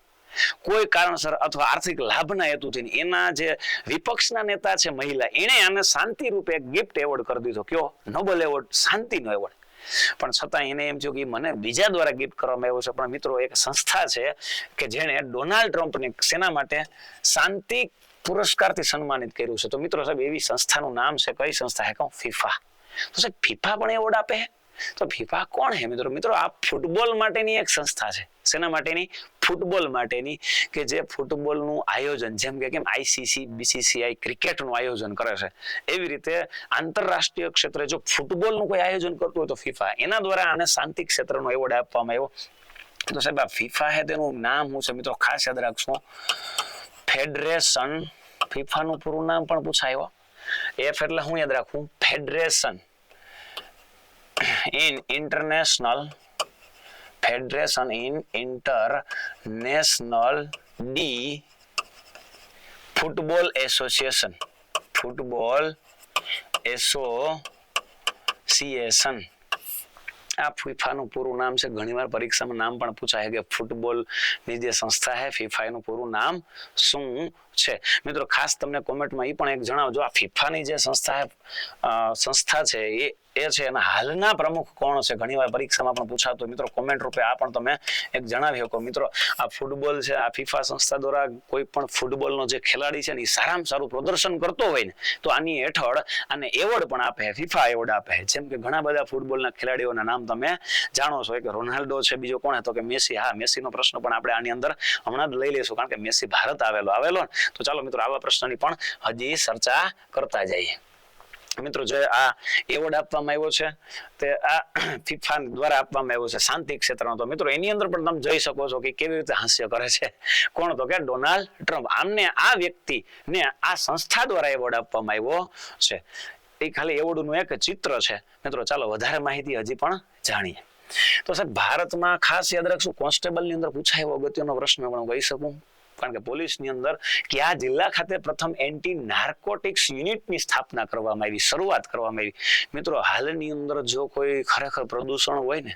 કોઈ કારણસર અથવા આર્થિક લાભના હેતુથી. એના જે વિપક્ષના નેતા છે મહિલા, એને આને શાંતિ રૂપે એક ગિફ્ટ એવોર્ડ કરી દીધો. કયો? નોબેલ એવોર્ડ, શાંતિનો એવોર્ડ. પણ છતાં એને એમ થયું કે મને બીજા દ્વારા ગિફ્ટ કરવામાં આવ્યો છે. પણ મિત્રો એક સંસ્થા છે કે જેણે ડોનાલ્ડ ટ્રમ્પને શેના માટે? શાંતિ પુરસ્કારથી સન્માનિત કર્યું છે. તો મિત્રો સાહેબ એવી સંસ્થાનું નામ છે, કઈ સંસ્થા છે? કહું ફીફા. તો સાહેબ ફીફા પણ એવોર્ડ આપે છે. તો ફીફા કોણ છે મિત્રો? મિત્રો આ ફૂટબોલ માટેની એક સંસ્થા છે. શેના માટેની? ફૂટબોલ માટેની, કે જે ફૂટબોલનું આયોજન જેમ કે કેમ આઈસીસી બીસીસીઆઈ ક્રિકેટનું આયોજન કરે છે, એવી રીતે આંતરરાષ્ટ્રીય ક્ષેત્રે જો ફૂટબોલનું કોઈ આયોજન કરતું હોય તો ફીફા, એના દ્વારા આને શાંતિ ક્ષેત્રનો એવોર્ડ આપવામાં આવ્યો. તો સાહેબ આ ફીફા છે તેનું નામ શું છે મિત્રો? ખાસ યાદ રાખશો, ફેડરેશન. ફીફાનું પૂરું નામ પણ પૂછાયો. એફ એટલે હું યાદ રાખું? Federation in international, federation in international D football association, football association. આ ફીફાનું પૂરું નામ છે. ઘણીવાર પરીક્ષામાં નામ પણ પૂછાય કે ફૂટબોલની જે સંસ્થા છે ફીફા, એનું પૂરું નામ શું છે? મિત્રો ખાસ તમને કોમેન્ટમાં એ પણ એક જણાવજો, આ ફીફાની જે સંસ્થા છે એ છે એના હાલના પ્રમુખ કોણ છે? ઘણીવાર પરીક્ષામાં પણ પૂછાતો. મિત્રો કોમેન્ટ રૂપે આ પણ તમે એક જણાવી શકો. મિત્રો આ ફૂટબોલ છે, આ ફીફા સંસ્થા દ્વારા કોઈ પણ ફૂટબોલનો જે ખેલાડી છે ને એ સારામાં સારું પ્રદર્શન કરતો હોય ને તો આની હેઠળ આને એવોર્ડ પણ આપે, ફીફા એવોર્ડ આપે. જેમ કે ઘણા બધા ફૂટબોલના ખેલાડીઓના નામ તમે જાણો છો કે રોનાલ્ડો છે, બીજો કોણ હતો કે મેસી. હા, મેસીનો પ્રશ્ન પણ આપણે આની અંદર હમણાં જ લઈ લઈશું, કારણ કે મેસી ભારત આવેલો ને. તો ચાલો મિત્રો આવા પ્રશ્નની પણ હજી ચર્ચા કરતા જઈએ. મિત્રો જે આ એવોર્ડ આપવામાં આવ્યો છે તે આ ફીફા દ્વારા આપવામાં આવ્યો છે શાંતિ ક્ષેત્રનો. તો મિત્રો એની અંદર પણ તમે જોઈ શકો છો કે કેવી રીતે હાસ્ય કરે છે. કોણ? તો કે ડોનાલ્ડ ટ્રમ્પ. આમને આ વ્યક્તિને આ સંસ્થા દ્વારા એવોર્ડ આપવામાં આવ્યો છે. એ ખાલી એવોર્ડનું એક ચિત્ર છે. મિત્રો ચાલો વધારે માહિતી હજી પણ જાણીએ. તો સાહેબ ભારતમાં ખાસ યાદ રાખશું, કોન્સ્ટેબલની અંદર પૂછાય એવો અગત્યનો પ્રશ્ન પણ કહી શકું, કારણ કે પોલીસની અંદર કયા જિલ્લા ખાતે પ્રથમ એન્ટી નાર્કોટિક્સ યુનિટની સ્થાપના કરવામાં આવી, શરૂઆત કરવામાં આવી? મિત્રો હાલની અંદર જો કોઈ ખરેખર પ્રદૂષણ હોય ને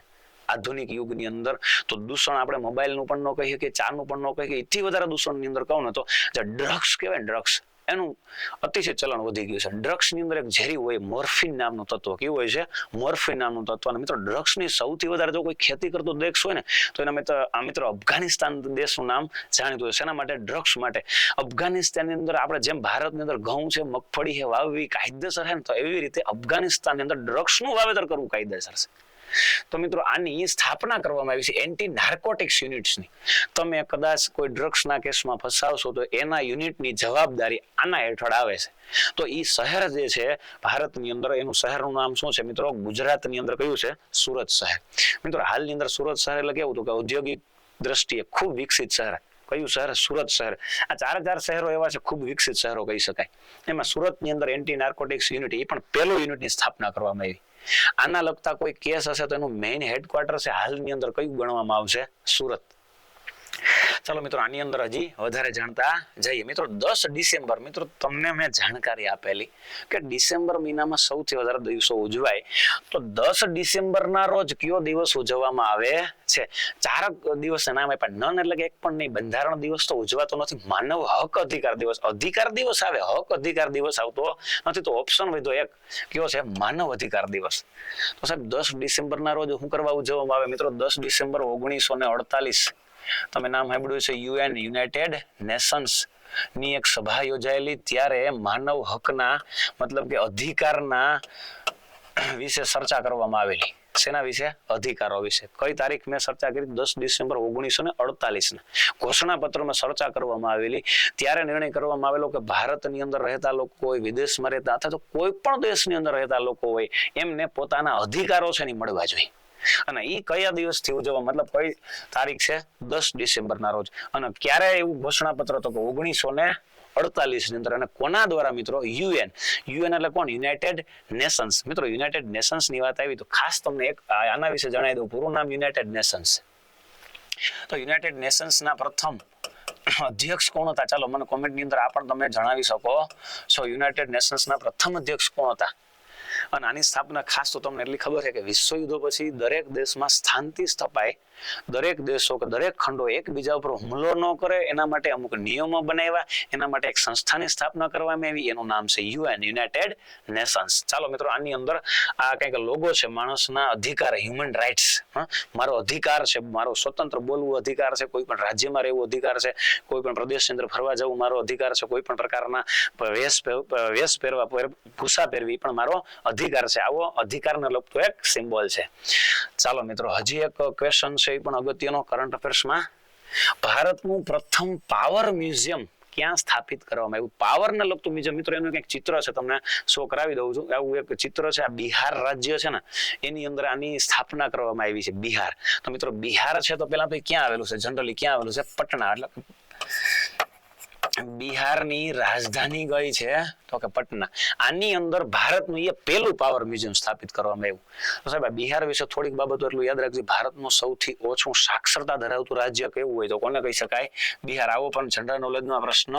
આધુનિક યુગની અંદર, તો દૂષણ આપણે મોબાઈલનું પણ ન કહીએ કે ચાનું પણ ન કહીએ કે એથી વધારે દૂષણની અંદર કહું ને તો જે ડ્રગ્સ કહેવાય ને, ડ્રગ્સ એનું અતિશય ચલણ વધી ગયું છે. ડ્રગ્સની અંદર એક ઝેરી હોય મોર્ફિન નામનું તત્વ. કેવું હોય છે? મોર્ફિન નામનું તત્વ. અને મિત્રો ડ્રગ્સની સૌથી વધારે જો કોઈ ખેતી કરતો દેશ હોય ને તો એના મિત્રો અફઘાનિસ્તાન દેશનું નામ જાણીતું હોય. શેના માટે? ડ્રગ્સ માટે. અફઘાનિસ્તાનની અંદર આપણે જેમ ભારતની અંદર ઘઉં છે, મગફળી છે વાવવી કાયદેસર છે ને, તો એવી રીતે અફઘાનિસ્તાનની અંદર ડ્રગ્સનું વાવેતર કરવું કાયદેસર છે. તો મિત્રો આની સ્થાપના કરવામાં આવી છે એન્ટી નાર્કોટિક્સ યુનિટ્સની. તમે કદાચ કોઈ ડ્રગ્સના કેસમાં ફસાવશો તો એના યુનિટની જવાબદારી આના હેઠળ આવે છે. તો એ શહેર જે છે ભારતની અંદર, એનું શહેરનું નામ શું છે મિત્રો? ગુજરાતની અંદર કયું છે? સુરત શહેર. મિત્રો હાલની અંદર સુરત શહેર એટલે કેવું હતું કે ઔદ્યોગિક દ્રષ્ટિએ ખૂબ વિકસિત શહેર. કયું શહેર? સુરત શહેર. આ 4 શહેરો એવા છે ખૂબ વિકસિત શહેરો કહી શકાય. એમાં સુરતની અંદર એન્ટી નાર્કોટિક્સ યુનિટ, એ પણ પહેલું યુનિટની સ્થાપના કરવામાં આવી. આના લગતા કોઈ કેસ હશે તો એનું મેઇન હેડક્વાર્ટર છે હાલની અંદર કયું ગણવામાં આવશે? સુરત. ચાલો મિત્રો આની અંદર હજી વધારે જાણતા જઈએ. મિત્રો 10 ડિસેમ્બર મિત્રો તમને મેં જાણકારી આપેલી કે ડિસેમ્બર મહિનામાં સૌથી વધારે દિવસો ઉજવાય, તો 10 ડિસેમ્બરના રોજ કયો દિવસ ઉજવવામાં આવે છે? 4 દિવસના નામ આપ્યા. નન એટલે કે એક પણ નહીં. બંધારણ દિવસ તો ઉજવાતો નથી. માનવ હક અધિકાર દિવસ, અધિકાર દિવસ આવે, હક અધિકાર દિવસ આવતો નથી. તો ઓપ્શન વધ્યો એક, કયો છે? માનવ અધિકાર દિવસ. તો સાહેબ 10 ડિસેમ્બરના રોજ શું કરવા ઉજવવામાં આવે મિત્રો? 10 ડિસેમ્બર 1948 તમે નામ સાંભળ્યું છે, યુએન યુનાઇટેડ નેશન્સ ની એક સભા યોજાયેલી. ત્યારે માનવ હકના મતલબ કે અધિકારના વિશે ચર્ચા કરવામાં આવેલી. શેના વિશે? અધિકારો વિશે. કઈ તારીખ મેં ચર્ચા કરી? 10 ડિસેમ્બર 1948 ના ઘોષણા પત્રમાં ચર્ચા કરવામાં આવેલી. ત્યારે નિર્ણય કરવામાં આવેલો કે ભારતની અંદર રહેતા લોકો હોય, વિદેશમાં રહેતા અથવા તો કોઈ પણ દેશની અંદર રહેતા લોકો હોય, એમને પોતાના અધિકારો છે ને મળવા જોઈએ. અને એ કયા દિવસથી ઉજવવા, મતલબ કઈ તારીખ છે? 10 ડિસેમ્બરના રોજ. અને ક્યારે એવું ઘોષણાપત્ર હતો? કે 1948 ની અંદર. અને કોના દ્વારા મિત્રો? યુએન. યુએન એટલે કોણ? United Nations. મિત્રો યુનાઇટેડ નેશન્સ ની વાત આવી તો ખાસ તમને એક આના વિશે જણાવી દઉં. પૂરું નામ યુનાઇટેડ નેશન્સ. તો યુનાઇટેડ નેશન્સ ના પ્રથમ અધ્યક્ષ કોણ હતા? ચાલો મને કોમેન્ટની અંદર આ પણ તમે જણાવી શકો છો. યુનાઇટેડ નેશન્સ ના પ્રથમ અધ્યક્ષ કોણ હતા? અને આની સ્થાપના ખાસ તો તમને એટલી ખબર છે કે વિશ્વયુદ્ધો પછી દરેક દેશમાં શાંતિ સ્થપાય, દરેક દેશો કે દરેક ખંડો એકબીજા ઉપર હુમલો ન કરે એના માટે અમુક નિયમો બનાવ્યા. એના માટે એક સંસ્થાની સ્થાપના કરવામાં આવી. એનું નામ છે યુએન, યુનાઇટેડ નેશન્સ. ચાલો મિત્રો આની અંદર આ કંઈક લોગો છે, માણસના અધિકાર, હ્યુમન રાઇટ્સ. મારો અધિકાર છે, મારો સ્વતંત્ર બોલવું અધિકાર છે, કોઈ પણ રાજ્યમાં રહેવું અધિકાર છે, કોઈ પણ પ્રદેશની અંદર ફરવા જવું મારો અધિકાર છે, કોઈ પણ પ્રકારના વેશ પહેરવા, ભૂસા પહેરવી પણ મારો અધિકાર છે. આવો અધિકારને લગતો એક સિમ્બોલ છે. ચાલો મિત્રો હજી એક ક્વેશ્ચન છે, એ પણ અગત્યનો કરંટ અફેર્સમાં. ભારતનું પ્રથમ પાવર મ્યુઝિયમ ક્યાં સ્થાપિત કરવામાં આવ્યું? પાવરને લગતું મ્યુઝિયમ. મિત્રો એનું એક ચિત્ર છે, તમને શો કરાવી દઉં છું. આવું એક ચિત્ર છે. આ બિહાર રાજ્ય છે ને, એની અંદર આની સ્થાપના કરવામાં આવી છે. બિહાર. તો મિત્રો બિહાર છે તો પેલા તો ક્યાં આવેલું છે? જનરલી ક્યાં આવેલું છે? પટના. એટલે બિહારની રાજધાની કઈ છે? તો કે પટના. આની અંદર ભારતનું એ પહેલું પાવર મ્યુઝિયમ સ્થાપિત કરવામાં આવ્યું. તો સાહેબ બિહાર વિશે થોડીક બાબતો એટલું યાદ રાખજો. ભારતનું સૌથી ઓછું સાક્ષરતા ધરાવતું રાજ્ય કેવું હોય તો કોને કહી શકાય? બિહાર. આવો પણ જનરલ નોલેજનો પ્રશ્ન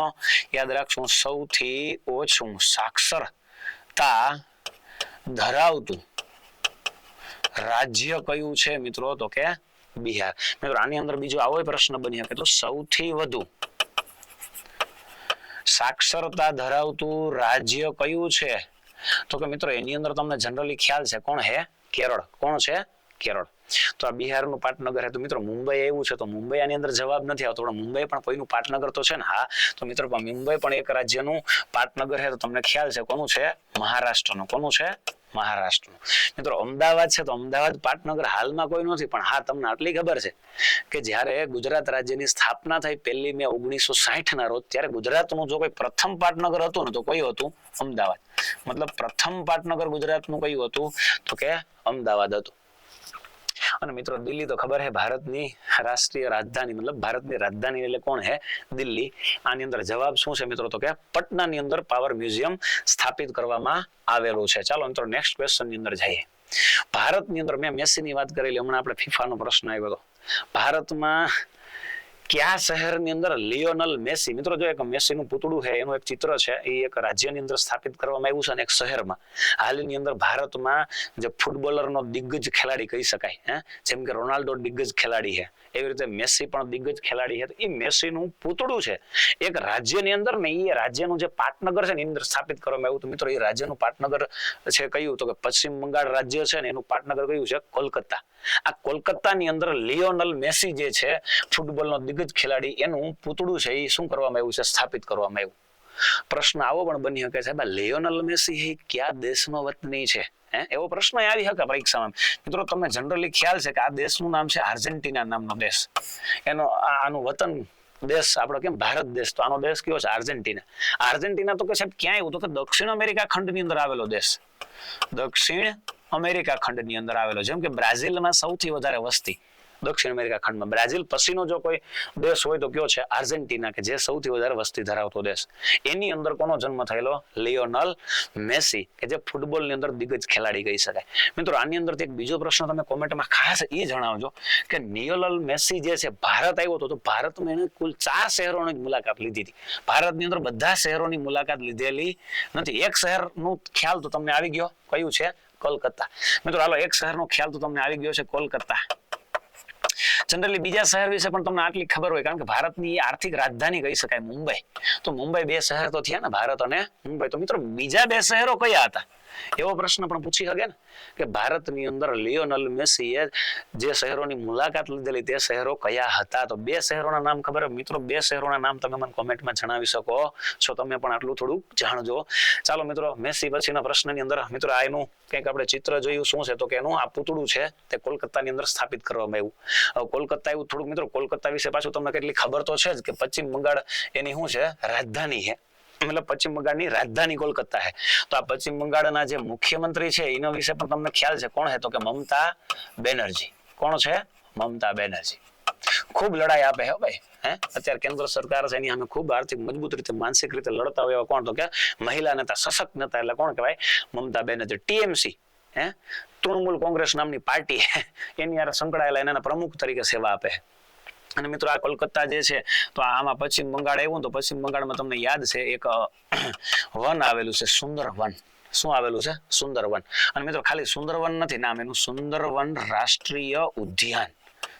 યાદ રાખશું. સૌથી ઓછું સાક્ષરતા ધરાવતું રાજ્ય કયું છે મિત્રો? તો કે બિહાર. મિત્રો આની અંદર બીજો આવો પ્રશ્ન બની શકે તો સૌથી વધુ સાક્ષરતા ધરાવતું રાજ્ય કયું છે? તો કે મિત્રો એની અંદર તમને જનરલી ખ્યાલ છે કોણ હે? કેરળ. કોણ છે? કેરળ. તો આ બિહારનું પાટનગર છે. તો મિત્રો મુંબઈ એવું છે, તો મુંબઈ આની અંદર જવાબ નથી આવતો. પણ મુંબઈ પણ કોઈનું પાટનગર તો છે ને? હા. તો મિત્રો મુંબઈ પણ એક રાજ્યનું પાટનગર છે. તો તમને ખ્યાલ છે કોનું છે? મહારાષ્ટ્રનું. કોનું છે? મહારાષ્ટ્રનું. મિત્રો અમદાવાદ છે, તો અમદાવાદ પાટનગર હાલમાં કોઈ નથી. પણ હા તમને આટલી ખબર છે કે જ્યારે ગુજરાત રાજ્યની સ્થાપના થઈ 1 મે 1960 ના રોજ, ત્યારે ગુજરાતનું જો કોઈ પ્રથમ પાટનગર હતું ને તો કયું હતું? અમદાવાદ. મતલબ પ્રથમ પાટનગર ગુજરાતનું કયું હતું? તો કે અમદાવાદ હતું. અને મિત્રો દિલ્હી તો ખબર છે ભારતની રાષ્ટ્રીય રાજધાની, મતલબ ભારતની રાજધાની એટલે કોણ હે? દિલ્હી. આની અંદર જવાબ શું છે મિત્રો? તો કે પટનાની અંદર પાવર મ્યુઝિયમ સ્થાપિત કરવામાં આવેલું છે. ચાલો મિત્રો નેક્સ્ટ ક્વેશ્ચન ની અંદર જઈએ. ભારતની અંદર મેં મેસીની વાત કરેલી, હમણાં આપણે ફીફાનો પ્રશ્ન આવ્યો હતો. ભારતમાં કયા શહેરની અંદર લિયોનલ મેસી, મિત્રો જો એક મેસીનું પૂતળું છે, એનું એક ચિત્ર છે, એ એક રાજ્યની અંદર સ્થાપિત કરવામાં આવ્યું છે અને એક શહેરમાં. હાલની અંદર ભારતમાં જે ફૂટબોલરનો દિગ્ગજ ખેલાડી કહી શકાય, જેમ કે રોનાલ્ડો દિગ્ગજ ખેલાડી છે, એવી રીતે મેસી પણ દિગ્ગજ ખેલાડી છે. એ મેસીનું પૂતળું છે એક રાજ્યની અંદર ને એ રાજ્યનું જે પાટનગર છે ને એની અંદર સ્થાપિત કરવામાં આવ્યું. તો મિત્રો એ રાજ્યનું પાટનગર છે કયું? તો કે પશ્ચિમ બંગાળ રાજ્ય છે ને એનું પાટનગર કયું છે? કોલકાતા. આ કોલકાતાની અંદર લિયોનલ મેસી જે છે ફૂટબોલનો દિગ્ગજ ખેલાડી, એનું પૂતળું છે એ શું કરવામાં આવ્યું છે? સ્થાપિત કરવામાં આવ્યું. પ્રશ્ન આવો પણ બની શકે સાહેબ લિયોનલ મેસી એ કયા દેશનો વતની છે? એવો પ્રશ્ન આવી શકે પરીક્ષામાં. મિત્રો તમને જનરલી ખ્યાલ છે કે આ દેશનું નામ છે આર્જેન્ટિના નામનો દેશ. એનો આનું વતન દેશ આપણો કેમ ભારત દેશ, તો આનો દેશ કયો છે? આર્જેન્ટિના. આર્જેન્ટિના તો કે સાહેબ ક્યાં આવ્યું? તો કે દક્ષિણ અમેરિકા ખંડની અંદર આવેલો દેશ. દક્ષિણ અમેરિકા ખંડની અંદર આવેલો. જેમ કે બ્રાઝિલમાં સૌથી વધારે વસ્તી દક્ષિણ અમેરિકા ખંડમાં. બ્રાઝિલ પછીનો જો કોઈ દેશ હોય તો કયો છે આર્જેન્ટિના, કે જે સૌથી વધારે વસ્તી ધરાવતો દેશ. એની અંદર કોનો જન્મ થયેલો? લિયોનલ મેસી, કે જે ફૂટબોલની અંદર દિગ્ગજ ખેલાડી કહી શકાય. મિત્રો આની અંદર એક બીજો પ્રશ્ન તમે કોમેન્ટમાં ખાસ એ જણાવજો કે લિયોનલ મેસી જે છે ભારત આવ્યો હતો તો ભારતમાં એને કુલ 4 શહેરોની મુલાકાત લીધી હતી. ભારતની અંદર બધા શહેરોની મુલાકાત લીધેલી નથી. એક શહેરનું ખ્યાલ તો તમને આવી ગયો, કયું છે? કોલકાતા. મિત્રો હાલો, એક શહેરનો ખ્યાલ તો તમને આવી ગયો છે, કોલકાતા. જનરલી બીજા શહેર વિશે પણ તમને આટલી ખબર હોય, કારણ કે ભારતની આર્થિક રાજધાની કહી શકાય મુંબઈ. તો મુંબઈ 2 શહેર તો થયા ને, ભારત અને મુંબઈ. તો મિત્રો બીજા 2 શહેરો કયા હતા? એવો પ્રશ્ન પણ પૂછી શકે ને, કે ભારતની અંદર લિયોનલ મેસીએ જે શહેરોની મુલાકાત લીધેલી તે શહેરો કયા હતા? તો 2 શહેરોના નામ ખબર? મિત્રો 2 શહેરોના નામ તમે મને કોમેન્ટમાં જણાવી શકો છો. તમે પણ આટલું થોડુંક જાણજો. ચાલો મિત્રો, મેસી પછીના પ્રશ્નની અંદર મિત્રો આ એનું કંઈક આપણે ચિત્ર જોયું. શું છે? તો કે એનું આ પૂતળું છે તે કોલકાતાની અંદર સ્થાપિત કરવામાં આવ્યું. હવે કોલકાતા એવું થોડુંક મિત્રો, કોલકાતા વિશે પાછું તમને કેટલી ખબર તો છે જ કે પશ્ચિમ બંગાળ એની શું છે? રાજધાની છે. મતલબ પશ્ચિમ બંગાળની રાજધાની કોલકાતા છે. તો આ પશ્ચિમ બંગાળના જે મુખ્યમંત્રી છે એના વિશે પણ તમને ખ્યાલ છે. કોણ છે? તો કે મમતા બેનર્જી. કોણ છે? મમતા બેનર્જી. ખૂબ લડાઈ આપે હે ભાઈ. અત્યારે કેન્દ્ર સરકાર છે એની સામે ખૂબ આર્થિક મજબૂત રીતે, માનસિક રીતે લડતા હોય એવા કોણ? તો કે મહિલા નેતા, સશક્ત નેતા એટલે કોણ કહેવાય? મમતા બેનર્જી. ટીએમસી, તૃણમૂલ કોંગ્રેસ નામની પાર્ટી, એની યાર સંકળાયેલા એના પ્રમુખ તરીકે સેવા આપે. અને મિત્રો આ કોલકાતા જે છે તો આમાં પશ્ચિમ બંગાળ આવ્યું તો પશ્ચિમ બંગાળમાં તમને યાદ છે એક વન આવેલું છે, સુંદરવન. શું આવેલું છે? સુંદરવન. અને મિત્રો ખાલી સુંદરવન નથી નામ એનું, સુંદરવન રાષ્ટ્રીય ઉદ્યાન.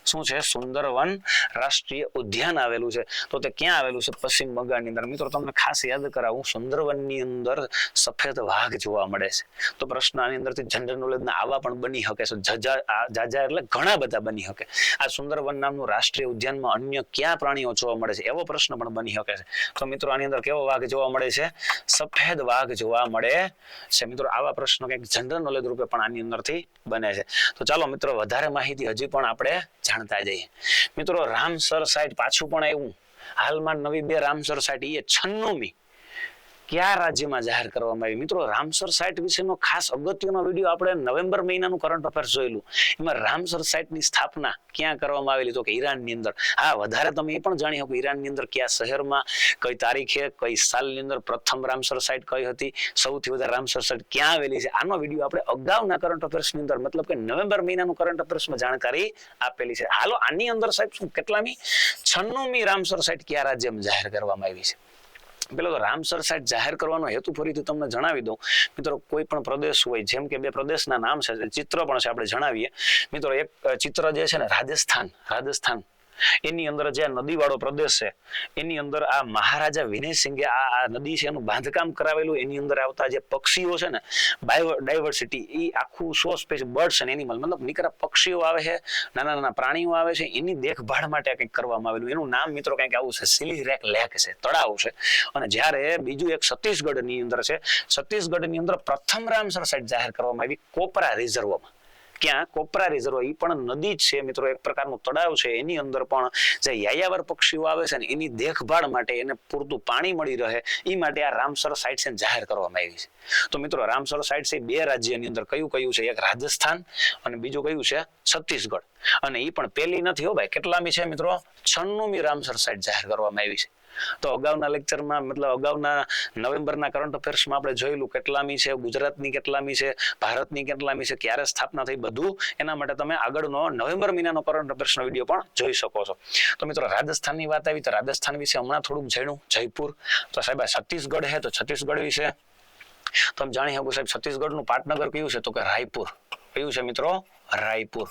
શું છે? સુંદરવન રાષ્ટ્રીય ઉદ્યાન આવેલું છે. તો તે ક્યાં આવેલું છે? પશ્ચિમ બંગાળની અંદર. મિત્રો તમને ખાસ યાદ કરાવું, સુંદરવનની અંદર સફેદ વાઘ જોવા મળે છે. તો પ્રશ્ન આની અંદરથી જનરલ નોલેજના આવા પણ બની શકે છે, જાજા એટલે ઘણા બધા બની શકે. આ સુંદરવન નામનું રાષ્ટ્રીય ઉદ્યાનમાં અન્ય ક્યાં પ્રાણીઓ જોવા મળે છે? એવો પ્રશ્ન પણ બની શકે છે. તો મિત્રો આની અંદર કેવો વાઘ જોવા મળે છે? સફેદ વાઘ જોવા મળે છે. મિત્રો આવા પ્રશ્નો કંઈક જનરલ નોલેજ રૂપે પણ આની અંદરથી બને છે. તો ચાલો મિત્રો, વધારે માહિતી હજી પણ આપણે જાણતા જઈએ. મિત્રો રામસર સાઇટ પાછું પણ આવ્યું. હાલમાં નવી 2 રામસર સાઇટ, એ 96મી કયા રાજ્યમાં જાહેર કરવામાં આવી? મિત્રો રામસર સાઇટ વિશેનો ખાસ અગત્યનો વિડીયો આપણે નવેમ્બર મહિનાનું કરંટ અફેર્સ જોયેલું. એમાં રામસર સાઇટની સ્થાપના ક્યાં કરવામાં આવેલી? તો કે ઈરાનની અંદર. હા, વધારે તમે એ પણ જાણી શકો ઈરાનની અંદર કયા શહેરમાં, કઈ તારીખે, કઈ સાલની અંદર પ્રથમ રામસર સાઇટ કઈ હતી, સૌથી વધારે રામસર સાઇટ ક્યાં આવેલી છે. આનો વિડીયો આપણે અગાઉના કરંટ અફેર્સની અંદર, મતલબ કે નવેમ્બર મહિનાનું કરંટ અફેર્સમાં જાણકારી આપેલી છે. હાલો આની અંદર સાહેબ શું કેટલામી? 96મી રામસર સાઇટ કયા રાજ્યમાં જાહેર કરવામાં આવી છે? પેલો તો રામસર સાઇટ જાહેર કરવાનો હેતુ ફરીથી તમને જણાવી દઉં. મિત્રો કોઈ પણ પ્રદેશ હોય, જેમ કે 2 પ્રદેશના નામ છે, ચિત્ર પણ છે આપણે જણાવીએ. મિત્રો એક ચિત્ર જે છે ને રાજસ્થાન એની અંદર જે નદીવાળો પ્રદેશ છે એની અંદર આ મહારાજા વિનયસિંહે આ નદી છે એનું બાંધકામ કરાવેલું. એની અંદર આવતા જે પક્ષીઓ છે ને, બાયોડાયવર્સિટી, એ આખું 100 સ્પેશિયલ બર્ડ્સ એન્ડ એનિમલ, મતલબ નીકળા પક્ષીઓ આવે છે, નાના પ્રાણીઓ આવે છે, એની દેખભાળ માટે કંઈક કરવામાં આવેલું. એનું નામ મિત્રો કંઈક આવું છે, સિલીરેક લેક છે, તળાવ છે. અને જ્યારે બીજું એક છત્તીસગઢની અંદર છે, છત્તીસગઢની અંદર પ્રથમ રામસર સાઇટ જાહેર કરવામાં આવી કોપરા રિઝર્વમાં. ક્યાં? કોપરા રિઝર્વ. એ પણ નદી જ છે મિત્રો, એક પ્રકારનું તળાવ છે. એની અંદર પણ જે યાયાવર પક્ષીઓ આવે છે ને એની દેખભાળ માટે, એને પૂરતું પાણી મળી રહે એ માટે આ રામસર સાઇટ છે જાહેર કરવામાં આવી છે. તો મિત્રો રામસર સાઇટ છે 2 રાજ્યની અંદર કયું છે? એક રાજસ્થાન અને બીજું કયું છે? છત્તીસગઢ. અને એ પણ પેલી નથી હો ભાઈ. કેટલામી છે મિત્રો? 96મી રામસર સાઇટ જાહેર કરવામાં આવી છે. તો અગાઉના લેક્ચરમાં, મતલબ અગાઉના નવેમ્બરના કરંટ અફેર્સમાં આપણે જોયેલું કેટલામી છે, ગુજરાતની કેટલામી છે, ભારતની કેટલામી છે, ક્યારે સ્થાપના થઈ, બધું એના માટે તમે આગળનો નવેમ્બર મહિનાનો કરંટ અફેર્સનો વિડીયો પણ જોઈ શકો છો. તો મિત્રો રાજસ્થાનની વાત આવી તો રાજસ્થાન વિશે હમણાં થોડુંક જાણ્યું, જયપુર. તો સાહેબ છત્તીસગઢ છે તો છત્તીસગઢ વિશે તમે જાણી શકો સાહેબ. છત્તીસગઢનું પાટનગર કયું છે? તો કે રાયપુર. કયું છે મિત્રો? રાયપુર.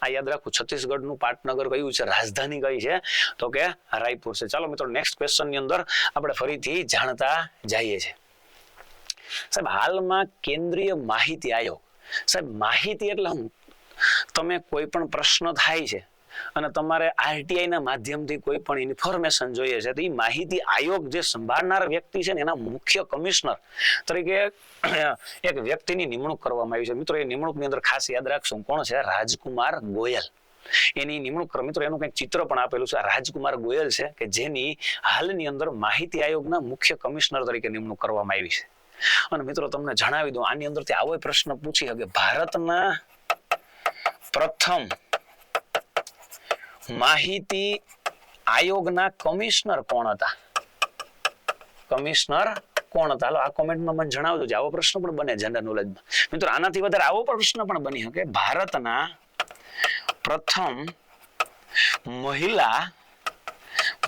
આ યાદ રાખવું. છત્તીસગઢનું પાટનગર કયું છે? રાજધાની કઈ છે? તો કે રાયપુર છે. ચાલો મિત્રો નેક્સ્ટ ક્વેશ્ચન ની અંદર આપણે ફરીથી જાણતા જઈએ છીએ. સાહેબ હાલમાં કેન્દ્રીય માહિતી આયોગ. સાહેબ માહિતી એટલે હું, તમે કોઈ પણ પ્રશ્ન થાય છે અને તમારે આરટીઆઈ ના માધ્યમથી કોઈ પણ ઇન્ફોર્મેશન જોઈએ છે તો એ માહિતી આયોગ જે સંભાળનાર વ્યક્તિ છે ને એના મુખ્ય કમિશનર તરીકે એક વ્યક્તિની નિમણૂક કરવામાં આવી છે. મિત્રો એ નિમણૂકની અંદર ખાસ યાદ રાખશું કોણ છે? રાજકુમાર ગોયલ. એની નિમણૂક મિત્રો એનું કંઈક ચિત્ર પણ આપેલું છે. રાજકુમાર ગોયલ છે કે જેની હાલની અંદર માહિતી આયોગના મુખ્ય કમિશનર તરીકે નિમણૂક કરવામાં આવી છે. અને મિત્રો તમને જણાવી દઉં આની અંદરથી આવો પ્રશ્ન પૂછી શકે, ભારતના પ્રથમ માહિતી આયોગના કમિશનર કોણ હતા? કમિશનર કોણ હતા? હાલો આ કોમેન્ટમાં મને જણાવજો. આવો પ્રશ્ન પણ બને જનરલ નોલેજમાં. મિત્રો આનાથી વધારે આવો પ્રશ્ન પણ બની શકે. ભારતના પ્રથમ મહિલા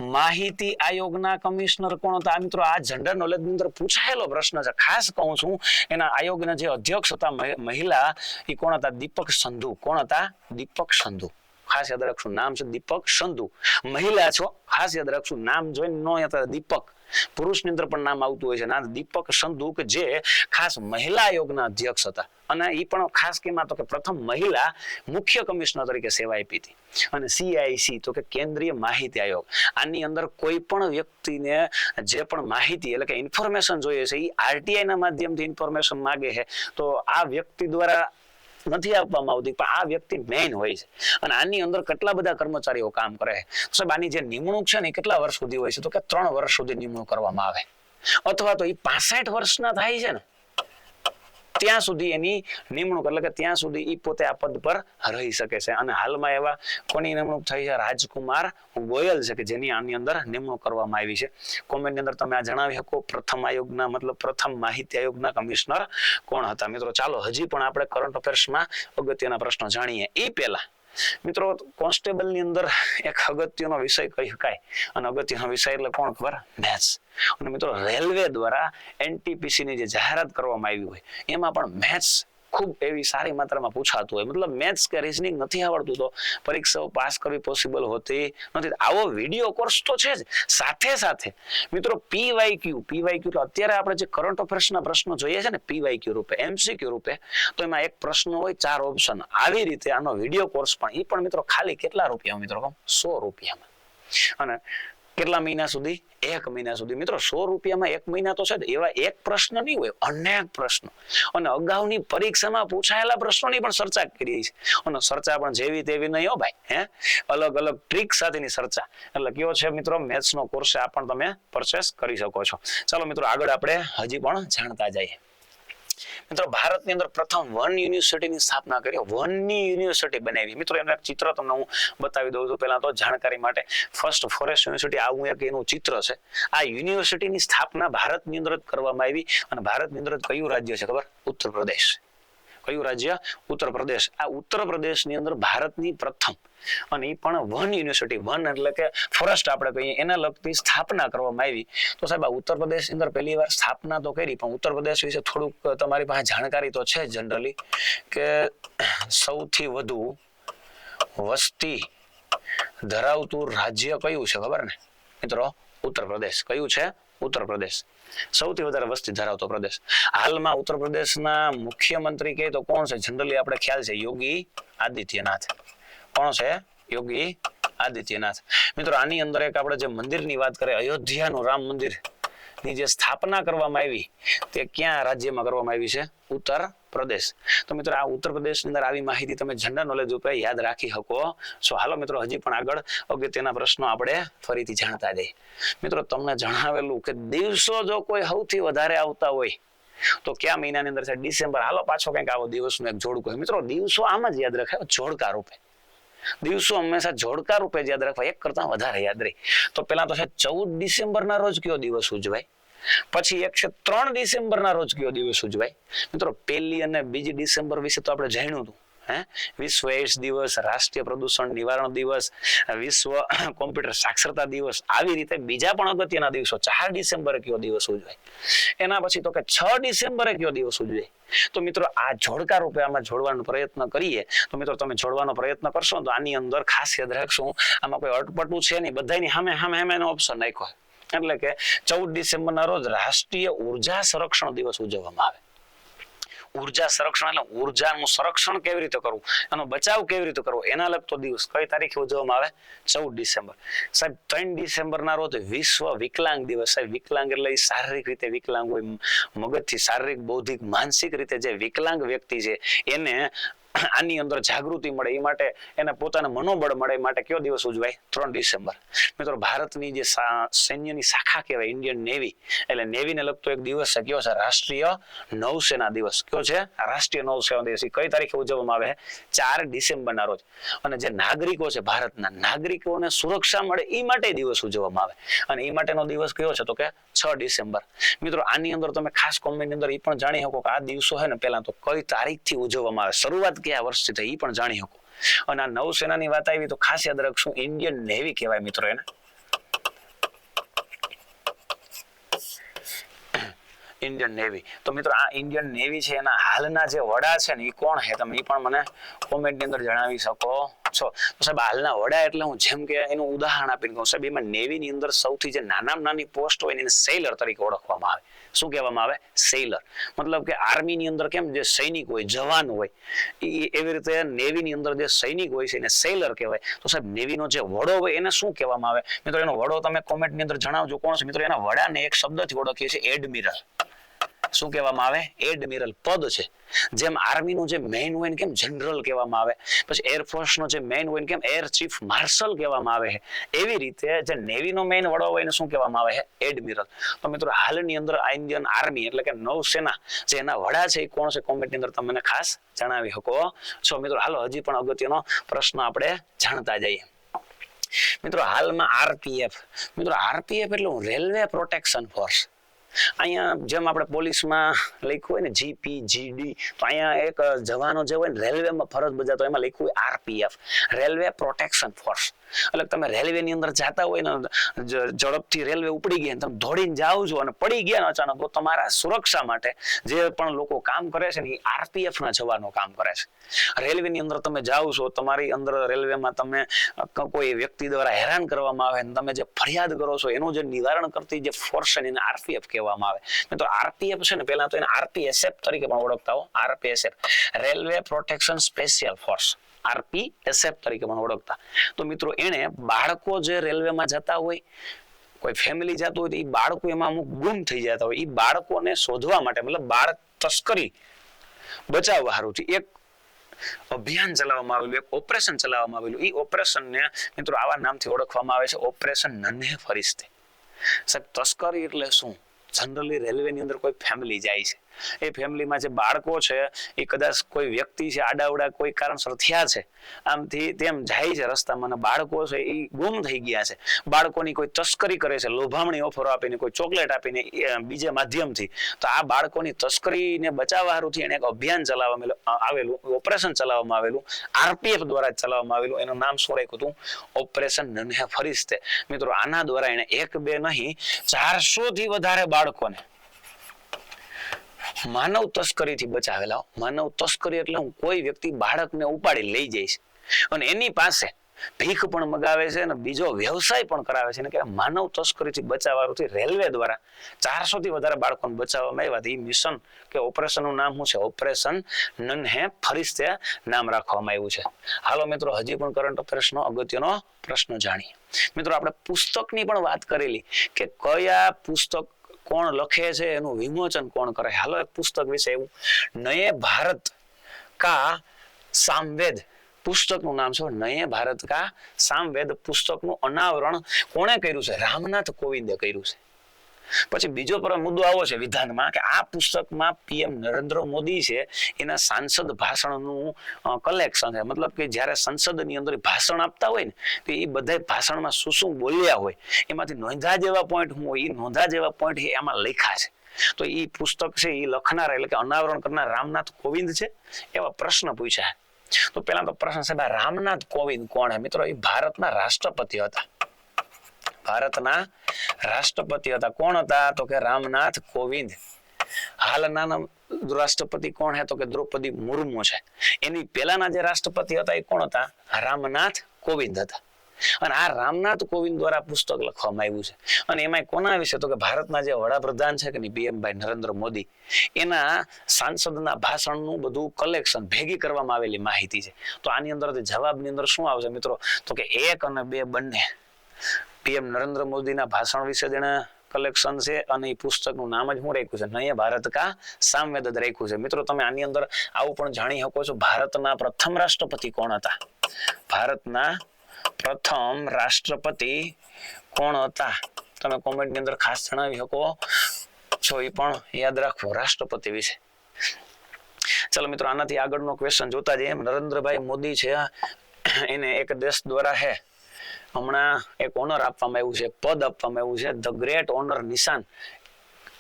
માહિતી આયોગના કમિશનર કોણ હતા? મિત્રો આ જનરલ નોલેજ ની અંદર પૂછાયેલો પ્રશ્ન છે. ખાસ કહું છું, એના આયોગના જે અધ્યક્ષ હતા મહિલા, એ કોણ હતા? દીપક સંધુ. કોણ હતા? દીપક સંધુ. ખાસ યાદ રાખશું, નામ છે દીપક સંધુ. મહિલા છો, ખાસ યાદ રાખશું, નામ જોઈને નો હતા દીપક. પુરુષની અંદર પણ નામ આવતું હોય છે. ના, દીપક સંધુ કે જે ખાસ મહિલા આયોગના અધ્યક્ષ હતા. અને એ પણ ખાસ કેમાં તો કે પ્રથમ મહિલા મુખ્ય કમિશનર તરીકે સેવા આપી હતી. અને CIC તો કે કેન્દ્રીય માહિતી આયોગ. આની અંદર કોઈ પણ વ્યક્તિને જે પણ માહિતી એટલે કે ઇન્ફોર્મેશન જોઈએ છે, એ RTI ના માધ્યમથી ઇન્ફોર્મેશન માંગે છે, તો આ વ્યક્તિ દ્વારા નથી આપવામાં આવતી, પણ આ વ્યક્તિ મેઇન હોય છે. અને આની અંદર કેટલા બધા કર્મચારીઓ કામ કરે છે. સાહેબ આની જે નિમણૂક છે ને એ કેટલા વર્ષ સુધી હોય છે? તો કે 3 વર્ષ સુધી નિમણૂક કરવામાં આવે, અથવા તો એ 65 વર્ષના થાય છે ને ત્યાં સુધી એની નિમણૂક, એટલે કે ત્યાં સુધી એ પોતે આ પદ પર રહી શકે છે. અને હાલમાં એવા કોની નિમણૂક થઈ છે? રાજકુમાર ગોયલ છે કે જેની આની અંદર નિમણૂક કરવામાં આવી છે. કોમેન્ટની અંદર તમે આ જણાવી શકો પ્રથમ આયોગના મતલબ પ્રથમ માહિતી આયોગના કમિશનર કોણ હતા? મિત્રો ચાલો હજી પણ આપણે કરંટ અફેર્સમાં અગત્યના પ્રશ્નો જાણીએ. એ પહેલા મિત્રો કોન્સ્ટેબલ ની અંદર એક અગત્યનો વિષય કહી શકાય, અને અગત્યનો વિષય એટલે કોણ ખબર? મેથ્સ. અને મિત્રો રેલવે દ્વારા NTPC ની જે જાહેરાત કરવામાં આવી હોય એમાં પણ મેથ્સ ખૂબ એવી સારી માત્રામાં પૂછાતું હોય. મતલબ મેથ્સ કે રીઝનિંગ નથી આવડતું તો પરીક્ષાઓ પાસ કરવી પોસિબલ હોતી નથી. આવો વિડીયો કોર્સ તો છે જ, સાથે સાથે મિત્રો PYQ તો અત્યારે આપણે જે કરંટ અફેર્સના પ્રશ્નો જોઈએ છે ને PYQ રૂપે, MCQ રૂપે, તો એમાં એક પ્રશ્ન હોય 4 ઓપ્શન. આવી રીતે આનો વિડીયો કોર્સ પણ, એ પણ મિત્રો ખાલી કેટલા રૂપિયા મિત્રો? 100 રૂપિયામાં. અને કેટલા મહિના સુધી? 1 મહિના સુધી. મિત્રો 100 રૂપિયામાં 1 મહિના તો છે જ. એવા એક પ્રશ્ન નહીં હોય, અનેક પ્રશ્નો. અને અગાઉની પરીક્ષામાં પૂછાયેલા પ્રશ્નોની પણ ચર્ચા કરીએ છીએ. અને ચર્ચા પણ જેવી તેવી નહીં હો ભાઈ, અલગ અલગ ટ્રીક સાથેની ચર્ચા. એટલે કયો છે મિત્રો મેથ્સ નો કોર્સ આ પણ તમે પરચેસ કરી શકો છો. ચાલો મિત્રો આગળ આપણે હજી પણ જાણતા જઈએ. મિત્રો ભારતની અંદર પ્રથમ વન યુનિવર્સિટીની સ્થાપના કરી. વનની યુનિવર્સિટી બનાવી. મિત્રો એનું એક ચિત્ર તમને હું બતાવી દઉં છું. પહેલા તો જાણકારી માટે ફર્સ્ટ ફોરેસ્ટ યુનિવર્સિટી આવું એક એનું ચિત્ર છે. આ યુનિવર્સિટીની સ્થાપના ભારતની અંદર જ કરવામાં આવી. અને ભારતની અંદર કયું રાજ્ય છે ખબર? ઉત્તર પ્રદેશ. કયું રાજ્ય? ઉત્તર પ્રદેશ. આ ઉત્તર પ્રદેશની અંદર ભારતની પ્રથમ, અને એ પણ વન યુનિવર્સિટી, વન એટલે કે ફોરેસ્ટ આપણે કહીએ, એના લગતી સ્થાપના કરવામાં આવી. તો સાહેબ આ ઉત્તર પ્રદેશની અંદર પહેલી વાર સ્થાપના તો કરી, પણ ઉત્તર પ્રદેશ વિશે થોડુંક તમારી પાસે જાણકારી તો છે જનરલી, કે સૌથી વધુ વસ્તી ધરાવતું રાજ્ય કયું છે ખબર ને મિત્રો? ઉત્તર પ્રદેશ. કયું છે? ઉત્તર પ્રદેશ. સૌથી વધારે વસ્તી ધરાવતો પ્રદેશ. હાલમાં ઉત્તર પ્રદેશના મુખ્યમંત્રી કહે તો કોણ છે? જનરલી આપણે ખ્યાલ છે યોગી આદિત્યનાથ. કોણ છે? યોગી આદિત્યનાથ. મિત્રો આની અંદર એક આપણે જે મંદિરની વાત કરીએ, અયોધ્યાનું રામ મંદિર ની જે સ્થાપના કરવામાં આવી તે ક્યાં રાજ્યમાં કરવામાં આવી છે? ઉત્તર પ્રદેશ. તો મિત્રો આ ઉત્તર પ્રદેશની અંદર આવી માહિતી તમે જનરલ નોલેજ ઉપર યાદ રાખી શકો છો. હાલો મિત્રો હજી પણ આગળ અગત્યના પ્રશ્નો આપણે ફરીથી જાણતા જઈએ. મિત્રો તમને જણાવેલું કે દિવસો જો કોઈ સૌથી વધારે આવતા હોય તો કયા મહિનાની અંદર છે? ડિસેમ્બર. હાલો પાછો કંઈક આવો દિવસનું એક જોડકું. મિત્રો દિવસો આમ જ યાદ રખાય, જોડકા રૂપે. દિવસો હંમેશા જોડકા રૂપે યાદ રાખવા, એક કરતા વધારે યાદ રહી. તો પેલા તો છે 14 ડિસેમ્બરના રોજ કયો દિવસ ઉજવાય? પછી એક છે 3 ડિસેમ્બરના રોજ કયો દિવસ ઉજવાય? મિત્રો 1 અને 2 ડિસેમ્બર વિશે તો આપણે જાણ્યું હતું. વિશ્વ એઇડ્સ દિવસ, રાષ્ટ્રીય પ્રદૂષણ નિવારણ દિવસ, વિશ્વ કોમ્પ્યુટર સાક્ષરતા દિવસ, આવી રીતે બીજા પણ અગત્યના દિવસો. 4 ડિસેમ્બરે કયો દિવસ ઉજવાય? એના પછી તો કે 6 ડિસેમ્બરે કયો દિવસ ઉજવાય? તો મિત્રો આ જોડકા રૂપે આમાં જોડવાનો પ્રયત્ન કરીએ. તો મિત્રો તમે જોડવાનો પ્રયત્ન કરશો તો આની અંદર ખાસ યાદ રાખશું, આમાં કોઈ અટપટું છે નહીં, બધાની સામે એનો ઓપ્શન નાખ્યો. એટલે કે 14 ડિસેમ્બરના રોજ રાષ્ટ્રીય ઉર્જા સંરક્ષણ દિવસ ઉજવવામાં આવે. ઉર્જા સંરક્ષણ એટલે ઉર્જાનું સંરક્ષણ કેવી રીતે કરવું, એનો બચાવ કેવી રીતે કરવો, એના લગતો દિવસ કઈ તારીખે ઉજવવામાં આવે? 14 ડિસેમ્બર. સાહેબ 3 ડિસેમ્બરના રોજ વિશ્વ વિકલાંગ દિવસ. સાહેબ વિકલાંગ એટલે શારીરિક રીતે વિકલાંગ હોય, મગજથી શારીરિક, બૌદ્ધિક, માનસિક રીતે જે વિકલાંગ વ્યક્તિ છે એને આની અંદર જાગૃતિ મળે એ માટે એને પોતાના મનોબળ મળે એ માટે કયો દિવસ ઉજવાય? 3 ડિસેમ્બર. મિત્રો ભારતની જે સૈન્યની શાખા કહેવાય ઇન્ડિયન નેવી, એટલે નેવીને લગતો એક દિવસ છે. કયો છે? રાષ્ટ્રીય નૌસેના દિવસ. કયો છે? રાષ્ટ્રીય નૌસેના દિવસ. એ કઈ તારીખે ઉજવવામાં આવે? 4 ડિસેમ્બરના રોજ. અને જે નાગરિકો છે ભારતના, નાગરિકોને સુરક્ષા મળે એ માટે દિવસ ઉજવવામાં આવે. અને એ માટેનો દિવસ કયો છે? તો કે 6 ડિસેમ્બર. મિત્રો આની અંદર તમે ખાસ કોમેન્ટની અંદર એ પણ જાણી શકો કે આ દિવસો છે ને પહેલા તો કઈ તારીખથી ઉજવવામાં આવે, શરૂઆત કયા વર્ષથી થઈ એ પણ જાણી શકો. અને આ નૌસેનાની વાત આવી તો ખાસ યાદ રાખશું, ઇન્ડિયન નેવી કહેવાય મિત્રો એને. Indian navy. તો મિત્રો આ ઇન્ડિયન નેવી છે એના હાલના જે વડા છે ને એ કોણ છે? તમે એ પણ મને કોમેન્ટની અંદર જણાવી શકો છો. તો સાહેબ હાલના વડા એટલે હું જેમ કે એનું ઉદાહરણ આપીને કહું, સાહેબ એમાં નેવીની અંદર સૌથી જે નાનામાં નાની પોસ્ટ હોય એને સેલર તરીકે ઓળખવામાં આવે. શું કહેવામાં આવે? સેલર. મતલબ કે આર્મીની અંદર કેમ જે સૈનિક હોય, જવાન હોય, એવી રીતે નેવીની અંદર જે સૈનિક હોય છે એને સેલર કહેવાય. તો સાહેબ નેવીનો જે વડો હોય એને શું કહેવામાં આવે? મિત્રો એનો વડો તમે કોમેન્ટની અંદર જણાવજો કોણ છે. મિત્રો એના વડાને એક શબ્દથી ઓળખીએ છીએ, એડમિરલ. શું કહેવામાં આવે? એડમિરલ પદ છે. જેમ આર્મીનું જે મેઇન હોય ને કેમ જનરલ કહેવામાં આવે, પછી એરફોર્સનો જે મેઇન હોય ને કેમ એર ચીફ માર્શલ કહેવામાં આવે છે, એવી રીતે જે નેવીનો મેઇન વડો હોય એને શું કહેવામાં આવે છે? એડમિરલ. તો મિત્રો હાલની અંદર ઇન્ડિયન આર્મી એટલે કે નૌસેના જે એના વડા છે એ કોણ છે? કોમેન્ટની અંદર તમે ખાસ જણાવી શકો છો. મિત્રો હાલો હજી પણ અગત્યનો પ્રશ્ન આપણે જાણતા જઈએ. મિત્રો હાલમાં આરપીએફ. મિત્રો આરપીએફ એટલે રેલવે પ્રોટેક્શન ફોર્સ. અહીંયા જેમ આપણે પોલીસમાં લખ્યું હોય ને GPGD, તો અહીંયા એક જવાનો જે હોય ને રેલવેમાં ફરજ બજાવતો એમાં લખ્યું હોય આરપીએફ, રેલવે પ્રોટેક્શન ફોર્સ. એટલે તમે રેલવેની અંદર જતા હોય ને ઝડપથી રેલવે ઉપડી ગઈ તમે દોડીને જાઓ છો અને પડી ગયા અચાનક, તો તમારા સુરક્ષા માટે જે પણ લોકો કામ કરે છે ને એ આરપીએફ ના જવાનો કામ કરે છે. રેલવેની અંદર તમે જાઓ છો, તમારી અંદર રેલવેમાં તમે કોઈ વ્યક્તિ દ્વારા હેરાન કરવામાં આવે ને તમે જે ફરિયાદ કરો છો એનું જે નિવારણ કરતી જે ફોર્સ છે એને આરપીએફ કહેવામાં આવે. તો આરપીએફ છે ને પહેલા તો એને આરપીએસએફ તરીકે પણ ઓળખતા હો. આરપીએસએફ રેલવે પ્રોટેક્શન સ્પેશિયલ ફોર્સ, આરપીએસએફ તરીકે પણ ઓળખતા. તો મિત્રો એને બાળકો જે રેલવેમાં જતા હોય, કોઈ ફેમિલી જતું હોય તો એ બાળકો એમાં અમુક ગુમ થઈ જતા હોય, એ બાળકોને શોધવા માટે મતલબ બાળક તસ્કરી બચાવવા હારુથી એક અભિયાન ચલાવવામાં આવેલું, એક ઓપરેશન ચલાવવામાં આવેલું. એ ઓપરેશનને મિત્રો આવા નામથી ઓળખવામાં આવે છે, ઓપરેશન નન્હે ફરિશ્તે. સાહેબ તસ્કરી એટલે શું? જનરલી રેલવેની અંદર કોઈ ફેમિલી જાય છે, એ ફેમિલીમાં જે બાળકો છે એ કદાચ કોઈ વ્યક્તિ છે આડાવડા કોઈ કારણસર થયા છે, આમથી તેમ જાય છે રસ્તામાં, બાળકો છે એ ગુમ થઈ ગયા છે, બાળકોની કોઈ તસ્કરી કરે છે, લોભામણી ઓફરો આપીને, કોઈ ચોકલેટ આપીને, બીજા માધ્યમથી. તો આ બાળકોની તસ્કરીને બચાવવા હારુથી એને એક અભિયાન ચલાવવામાં આવેલું, ઓપરેશન ચલાવવામાં આવેલું, આરપીએફ દ્વારા ચલાવવામાં આવેલું. એનું નામ શું રાખ્યું હતું? ઓપરેશન નન્હે ફરિશ્તે. મિત્રો આના દ્વારા એને 1 2 નહીં 400 થી વધારે બાળકોને માનવ તસ્કરીથી બચાવેલા. માનવ તસ્કરી એટલે કોઈ વ્યક્તિ બાળકને ઉપાડી લઈ જાય છે અને એની પાસે ભીખ પણ મગાવે છે અને બીજો વ્યવસાય પણ કરાવે છે, કે માનવ તસ્કરીથી બચાવવાથી રેલવે દ્વારા 400 થી વધારે બાળકોને બચાવવામાં આવ્યા. એ મિશન કે ઓપરેશનનું નામ શું છે? ઓપરેશન નન્હે ફરિશ્તે નામ રાખવામાં આવ્યું છે. હાલો મિત્રો હજી પણ કરંટ અફેર્સનો અગત્યનો પ્રશ્ન જાણીએ. મિત્રો આપણે પુસ્તકની પણ વાત કરેલી કે કયા પુસ્તક કોણ લખે છે, એનું વિમોચન કોણ કરે. હાલો એક પુસ્તક વિશે એવું, નયે ભારત કા સામવેદ પુસ્તકનું નામ છે. નયે ભારત કા સામવેદ પુસ્તકનું અનાવરણ કોણે કર્યું છે? રામનાથ કોવિંદે કર્યું છે. પછી બીજો મુદ્દો આવો છે વિધાનમાં કે આ પુસ્તકમાં પીએમ નરેન્દ્ર મોદી છે એના સાંસદ ભાષણનું કલેક્શન છે. મતલબ કે જ્યારે સંસદની અંદર ભાષણ આપતા હોય ને તો એ બધા ભાષણમાં શું શું બોલ્યા હોય એમાંથી નોંધા જેવા પોઈન્ટ હું હોય, એ નોંધા જેવા પોઈન્ટ એમાં લખ્યા છે. તો એ પુસ્તક છે એ લખનાર એટલે કે અનાવરણ કરનાર રામનાથ કોવિંદ છે. એવા પ્રશ્ન પૂછ્યા. તો પેલા તો પ્રશ્ન છે રામનાથ કોવિંદ કોણ? મિત્રો એ ભારતના રાષ્ટ્રપતિ હતા. ભારતના રાષ્ટ્રપતિ હતા. કોણ હતા? તો કે રામનાથ કોવિંદ. હાલના રાષ્ટ્રપતિ કોણ છે? તો કે દ્રૌપદી મુર્મુ છે. એની પહેલાના જે રાષ્ટ્રપતિ હતા એ કોણ હતા? રામનાથ કોવિંદ હતા. અને આ રામનાથ કોવિંદ દ્વારા પુસ્તક લખવામાં આવ્યું છે. અને એમાં કોના વિશે? તો કે ભારતના જે વડાપ્રધાન છે કે પીએમ ભાઈ નરેન્દ્ર મોદી, એના સાંસદના ભાષણનું બધું કલેક્શન ભેગી કરવામાં આવેલી માહિતી છે. તો આની અંદર જવાબની અંદર શું આવશે મિત્રો? તો કે 1 અને 2 બંને પીએમ નરેન્દ્ર મોદીના ભાષણ વિશે જેને કલેક્શન છે અને એ પુસ્તકનું નામ જ શું રાખ્યું છે, નયે ભારત કા સામવેદ જ રાખ્યું છે. મિત્રો તમે આની અંદર આવું પણ જાણી શકો છો, ભારતના પ્રથમ રાષ્ટ્રપતિ કોણ હતા? ભારતના પ્રથમ રાષ્ટ્રપતિ કોણ હતા? તમે કોમેન્ટની અંદર ખાસ જણાવી શકો છો, એ પણ યાદ રાખો રાષ્ટ્રપતિ વિશે. ચલો મિત્રો, આનાથી આગળનો ક્વેશ્ચન જોતા જઈએ. નરેન્દ્રભાઈ મોદી છે, એને એક દેશ દ્વારા હમણાં એક ઓનર આપવામાં આવ્યું છે, પદ આપવામાં આવ્યું છે, ધ ગ્રેટ ઓનર નિશાન.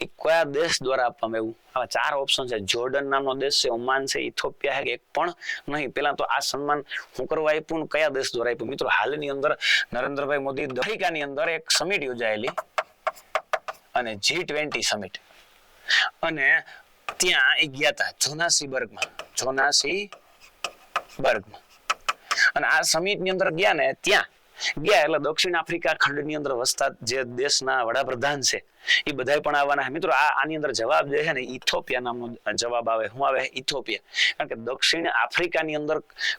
એ કયા દેશ દ્વારા આપવામાં આવ્યું? આવા 4 ઓપ્શન છે. જોર્ડન નામનો દેશ છે, ઓમાન છે, ઇથોપિયા છે, એક પણ નહીં. પેલા તો આ સન્માન હું કરવા આપ્યું, કયા દેશ દ્વારા આપ્યું? મિત્રો હાલની અંદર નરેન્દ્રભાઈ મોદી અમેરિકાની અંદર એક સમિટ યોજાયેલી અને G20 સમિટ, અને ત્યાં એ ગયા હતા જોનાસીબર્ગમાં. અને આ સમિટની અંદર ગયા ને, ત્યાં ગયા એટલે દક્ષિણ આફ્રિકા ખંડની અંદર વસતા જે દેશના વડાપ્રધાન છે એ બધા પણ આવવાના. મિત્રો આની અંદર જવાબ જે છે ને, ઇથોપિયા નામનો જવાબ આવે. શું આવે? ઇથોપિયા. કારણ કે દક્ષિણ આફ્રિકાની અંદર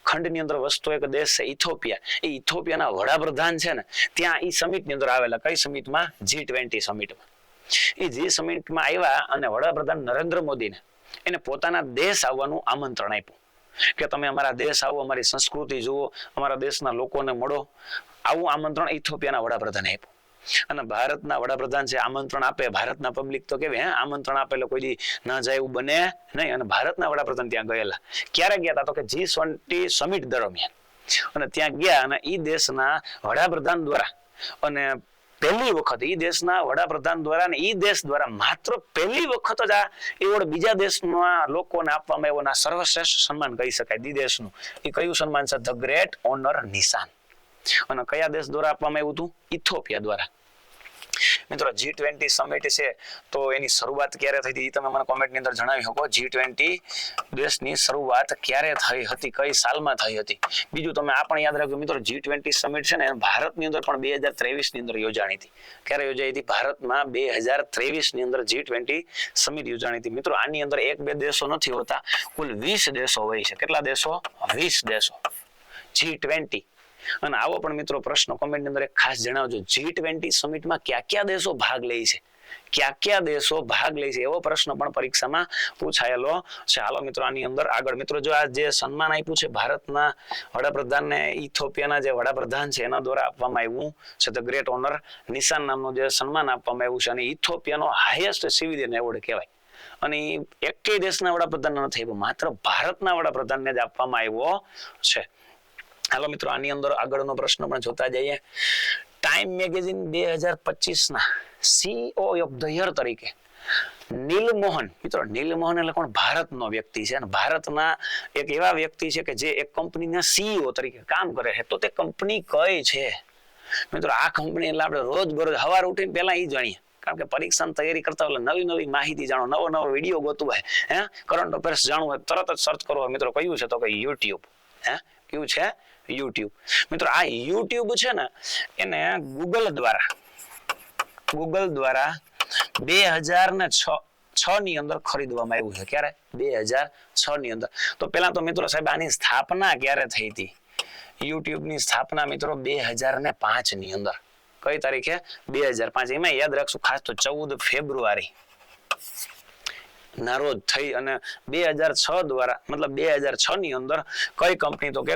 ખંડની અંદર વસતો એક દેશ છે ઇથોપિયા. એ ઇથોપિયાના વડાપ્રધાન છે ને, ત્યાં એ સમિટની અંદર આવેલા. કઈ સમિટમાં? G20 સમિટમાં. એ જે સમિટમાં આવ્યા અને વડાપ્રધાન નરેન્દ્ર મોદીને એને પોતાના દેશ આવવાનું આમંત્રણ આપ્યું કે તમે અમારા દેશ આવો, અમારી સંસ્કૃતિ જુઓ, અમારા દેશના લોકોને મળો. આવું આમંત્રણ ઇથોપિયાના વડાપ્રધાને આપ્યું. અને ભારતના વડાપ્રધાન છે આમંત્રણ આપે, ભારતના પબ્લિક તો કેવી આમંત્રણ આપે એટલે કોઈ દી ના જાય એવું બને નહીં. અને ભારતના વડાપ્રધાન ત્યાં ગયેલા. ક્યારે ગયા હતા? તો કે G20 સમિટ દરમિયાન. અને ત્યાં ગયા અને એ દેશના વડાપ્રધાન દ્વારા, અને પહેલી વખત એ દેશના વડાપ્રધાન દ્વારા ને એ દેશ દ્વારા માત્ર પહેલી વખત જ આ એવોર્ડ બીજા દેશના લોકોને આપવામાં આવ્યો. સર્વશ્રેષ્ઠ સન્માન કહી શકાય દી દેશનું. એ કયું સન્માન છે? ધ ગ્રેટ ઓનર નિશાન. અને કયા દેશ દ્વારા આપવામાં આવ્યું હતું? ઇથોપિયા દ્વારા. મિત્રો G20 સમિટ છે તો એની શરૂઆત ક્યારે થઈ હતી? તમે મને કોમેન્ટની અંદર જણાવી શકો. G20 દેશની શરૂઆત ક્યારે થઈ હતી? કઈ સાલમાં થઈ હતી? બીજું તમે આ પણ યાદ રાખજો મિત્રો, G20 સમિટ છે ને ભારતની અંદર પણ 2023 ની અંદર યોજાણી હતી. ક્યારે યોજાઈ હતી? ભારતમાં 2023 ની અંદર G20 સમિટ યોજાણી હતી. મિત્રો આની અંદર 1-2 દેશો નથી હોતા, કુલ 20 દેશો હોય છે. કેટલા દેશો? 20 દેશો. G20. અને આવો પણ મિત્રો પ્રશ્ન કોમેન્ટ ની અંદર ખાસ જણાવજો, G20 સમિટમાં કયા દેશો ભાગ લે છે? કયા દેશો ભાગ લે છે? એવો પ્રશ્ન પણ પરીક્ષામાં પૂછાયેલો છે. હાલો મિત્રો આની અંદર આગળ. મિત્રો જો આ જે સન્માન આપ્યું છે ભારતના વડાપ્રધાનને, ઇથોપિયાના જે વડાપ્રધાન છે એના દ્વારા આપવામાં આવ્યું છે ધ ગ્રેટ ઓનર નિશાન નામનું જે સન્માન આપવામાં આવ્યું છે, અને ઇથોપિયાનો હાઈએસ્ટ સિવિલિયન એવોર્ડ કહેવાય. અને એકેય દેશના વડાપ્રધાન નથી આપ્યો, માત્ર ભારતના વડાપ્રધાનને જ આપવામાં આવ્યો છે. હાલો મિત્રો આની અંદર આગળનો પ્રશ્ન પણ જોતા જઈએ. ટાઈમ મેગેઝિન 2025 ના CEO ઓફ ધ યર તરીકે નીલમોહન. મિત્રો નીલમોહન એટલે કોણ? ભારતનો વ્યક્તિ છે, અને ભારતના એક એવા વ્યક્તિ છે કે જે એક કંપનીના CEO તરીકે કામ કરે છે. તો તે કંપની કઈ છે? મિત્રો આ કંપની એટલે આપણે રોજબરોજ સવાર ઉઠીને પહેલા એ જાણીએ, કારણ કે પરીક્ષાની તૈયારી કરતા એટલે નવી માહિતી જાણો, નવો વિડીયો ગોતવો હોય, કરંટ અફેર્સ જાણવું હોય, તરત જ સર્ચ કરો. મિત્રો કયું છે? તો કે YouTube. કયું છે? YouTube. મિત્રો આ YouTube છે ને, એને ગૂગલ દ્વારા 2006 ની અંદર ખરીદવામાં આવ્યું છે. ક્યારે? 2006 ની અંદર. તો પેલા તો મિત્રો સાહેબ આની સ્થાપના ક્યારે થઈ હતી? YouTube ની સ્થાપના મિત્રો 2005 ની અંદર. કઈ તારીખે? 2005. એમાં યાદ રાખશું ખાસ તો 14 ફેબ્રુઆરી ના રોજ થઈ. અને 2006 દ્વારા, મતલબ 2006 ની અંદર કઈ કંપની? તો કે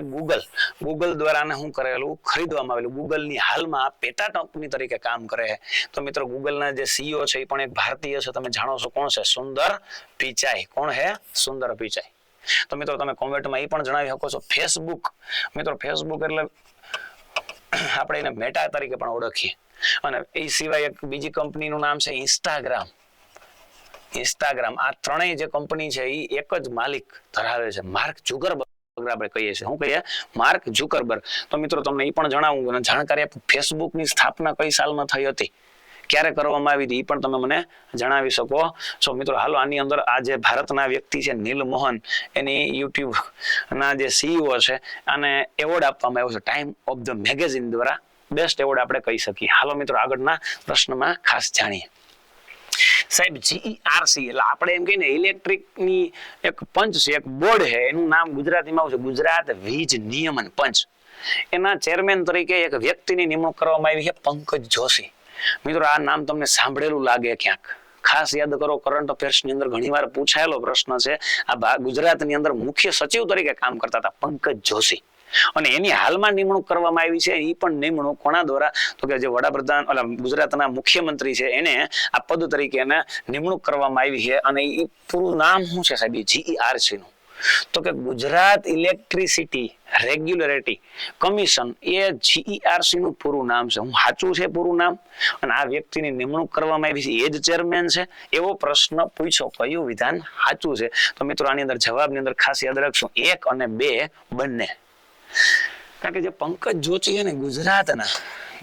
ગૂગલ દ્વારા શું કરેલું? ખરીદવામાં આવેલું. ગૂગલની હાલમાં પેટા કંપની તરીકે કામ કરે છે. તો મિત્રો ગૂગલના જે CEO છે એ પણ એક ભારતીય છે. તમે જાણો છો કોણ છે? સુંદર પિચાઈ. કોણ છે? સુંદર પિચાઈ. તો મિત્રો તમે કોમેન્ટમાં એ પણ જણાવી શકો છો. ફેસબુક. મિત્રો ફેસબુક એટલે આપણે એને મેટા તરીકે પણ ઓળખીએ. અને એ સિવાય એક બીજી કંપનીનું નામ છે ઇન્સ્ટાગ્રામ. આ ત્રણેય જે કંપની છે એ એક જ માલિક ધરાવે છે, માર્ક ઝુકરબર્ગ આપણે કહીએ છીએ. શું કહીએ? માર્ક ઝુકરબર્ગ. તો મિત્રો તમને એ પણ જણાવું અને જાણકારી આપું, ફેસબુકની સ્થાપના કઈ સાલમાં થઈ હતી, ક્યારે કરવામાં આવી હતી, એ પણ તમે મને જણાવી શકો છો. મિત્રો હાલો આની અંદર આ જે ભારતના વ્યક્તિ છે નીલમોહન, એની YouTube ના જે CEO છે અને એવોર્ડ આપવામાં આવ્યો છે ટાઈમ ઓફ ધ મેગેઝિન દ્વારા. બેસ્ટ એવોર્ડ આપણે કહી શકીએ. હાલો મિત્રો આગળના પ્રશ્નમાં ખાસ જાણીએ. સાહેબ GERC એટલે આપણે એમ કહીએ ને ઇલેક્ટ્રિકની એક પંચ છે, એક બોર્ડ છે, એનું નામ ગુજરાતીમાં આવશે ગુજરાત વીજ નિયમન પંચ. એના ચેરમેન તરીકે એક વ્યક્તિની નિમણૂક કરવામાં આવી છે, પંકજ જોશી. મિત્રો આ નામ તમને સાંભળેલું લાગે ક્યાંક, ખાસ યાદ કરો, કરંટ અફેર્સ ની અંદર ઘણીવાર પૂછાયેલો પ્રશ્ન છે. આ ગુજરાતની અંદર મુખ્ય સચિવ તરીકે કામ કરતા હતા પંકજ જોશી, અને એની હાલમાં નિમણૂક કરવામાં આવી છે. એ પણ નિમણૂક કોના દ્વારા? તો કે જે વડાપ્રધાન ગુજરાતના મુખ્યમંત્રી છે એને આ પદ તરીકે એને નિમણૂક કરવામાં આવી છે. અને એ પૂરું નામ શું છે સાહેબ? GERC નું. તો કે ગુજરાત ઇલેક્ટ્રિસિટી રેગ્યુલેટરી કમિશન, એ GERC નું પૂરું નામ છે. હું સાચું છે પૂરું નામ? અને આ વ્યક્તિની નિમણૂક કરવામાં આવી છે, એ જ ચેરમેન છે. એવો પ્રશ્ન પૂછ્યો, કયું વિધાન સાચું છે? તો મિત્રો આની અંદર જવાબની અંદર ખાસ યાદ રાખશું 1 અને 2 બંને. કારણ કે જે પંકજ જોશી છે ને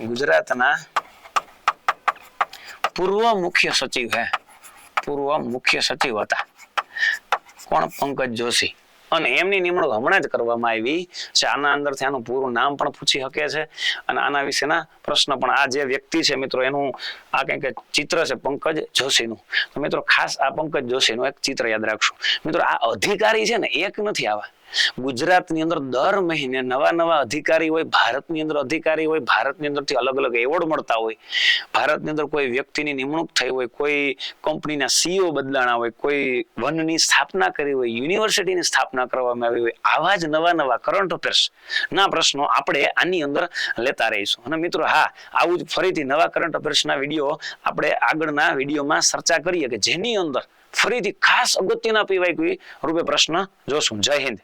ગુજરાતના પૂર્વ મુખ્ય સચિવ છે, પૂર્વ મુખ્ય સચિવ હતા. કોણ? પંકજ જોશી. અને એમની નિમણૂક હમણાં જ કરવામાં આવી છે. આના અંદરથી આનું પૂરું નામ પણ પૂછી શકે છે અને આના વિશેના પ્રશ્ન પણ. આ જે વ્યક્તિ છે મિત્રો એનું આ કંઈક ચિત્ર છે પંકજ જોશીનું. તો મિત્રો ખાસ આ પંકજ જોશીનું એક ચિત્ર યાદ રાખશું. મિત્રો આ અધિકારી છે ને એક નથી, આવા ગુજરાતની અંદર દર મહિને નવા અધિકારી હોય, ભારતની અંદર અધિકારી હોય, ભારતની અંદરથી અલગ અલગ એવોર્ડ મળતા હોય, ભારતની અંદર કોઈ વ્યક્તિની નિમણૂક થઈ હોય, કોઈ કંપનીના CEO બદલાણા હોય, કોઈ વનની સ્થાપના કરી હોય, યુનિવર્સિટીની સ્થાપના કરવામાં આવી હોય, આવા જ નવા કરંટ અફેર્સ ના પ્રશ્નો આપણે આની અંદર લેતા રહીશું. અને મિત્રો હા, આવું જ ફરીથી નવા કરંટ અફેર્સના વિડીયો આપણે આગળના વિડીયોમાં ચર્ચા કરીએ કે જેની અંદર ફરીથી ખાસ અગત્યના PYQ રૂપે પ્રશ્ન જોશું. જય હિન્દ.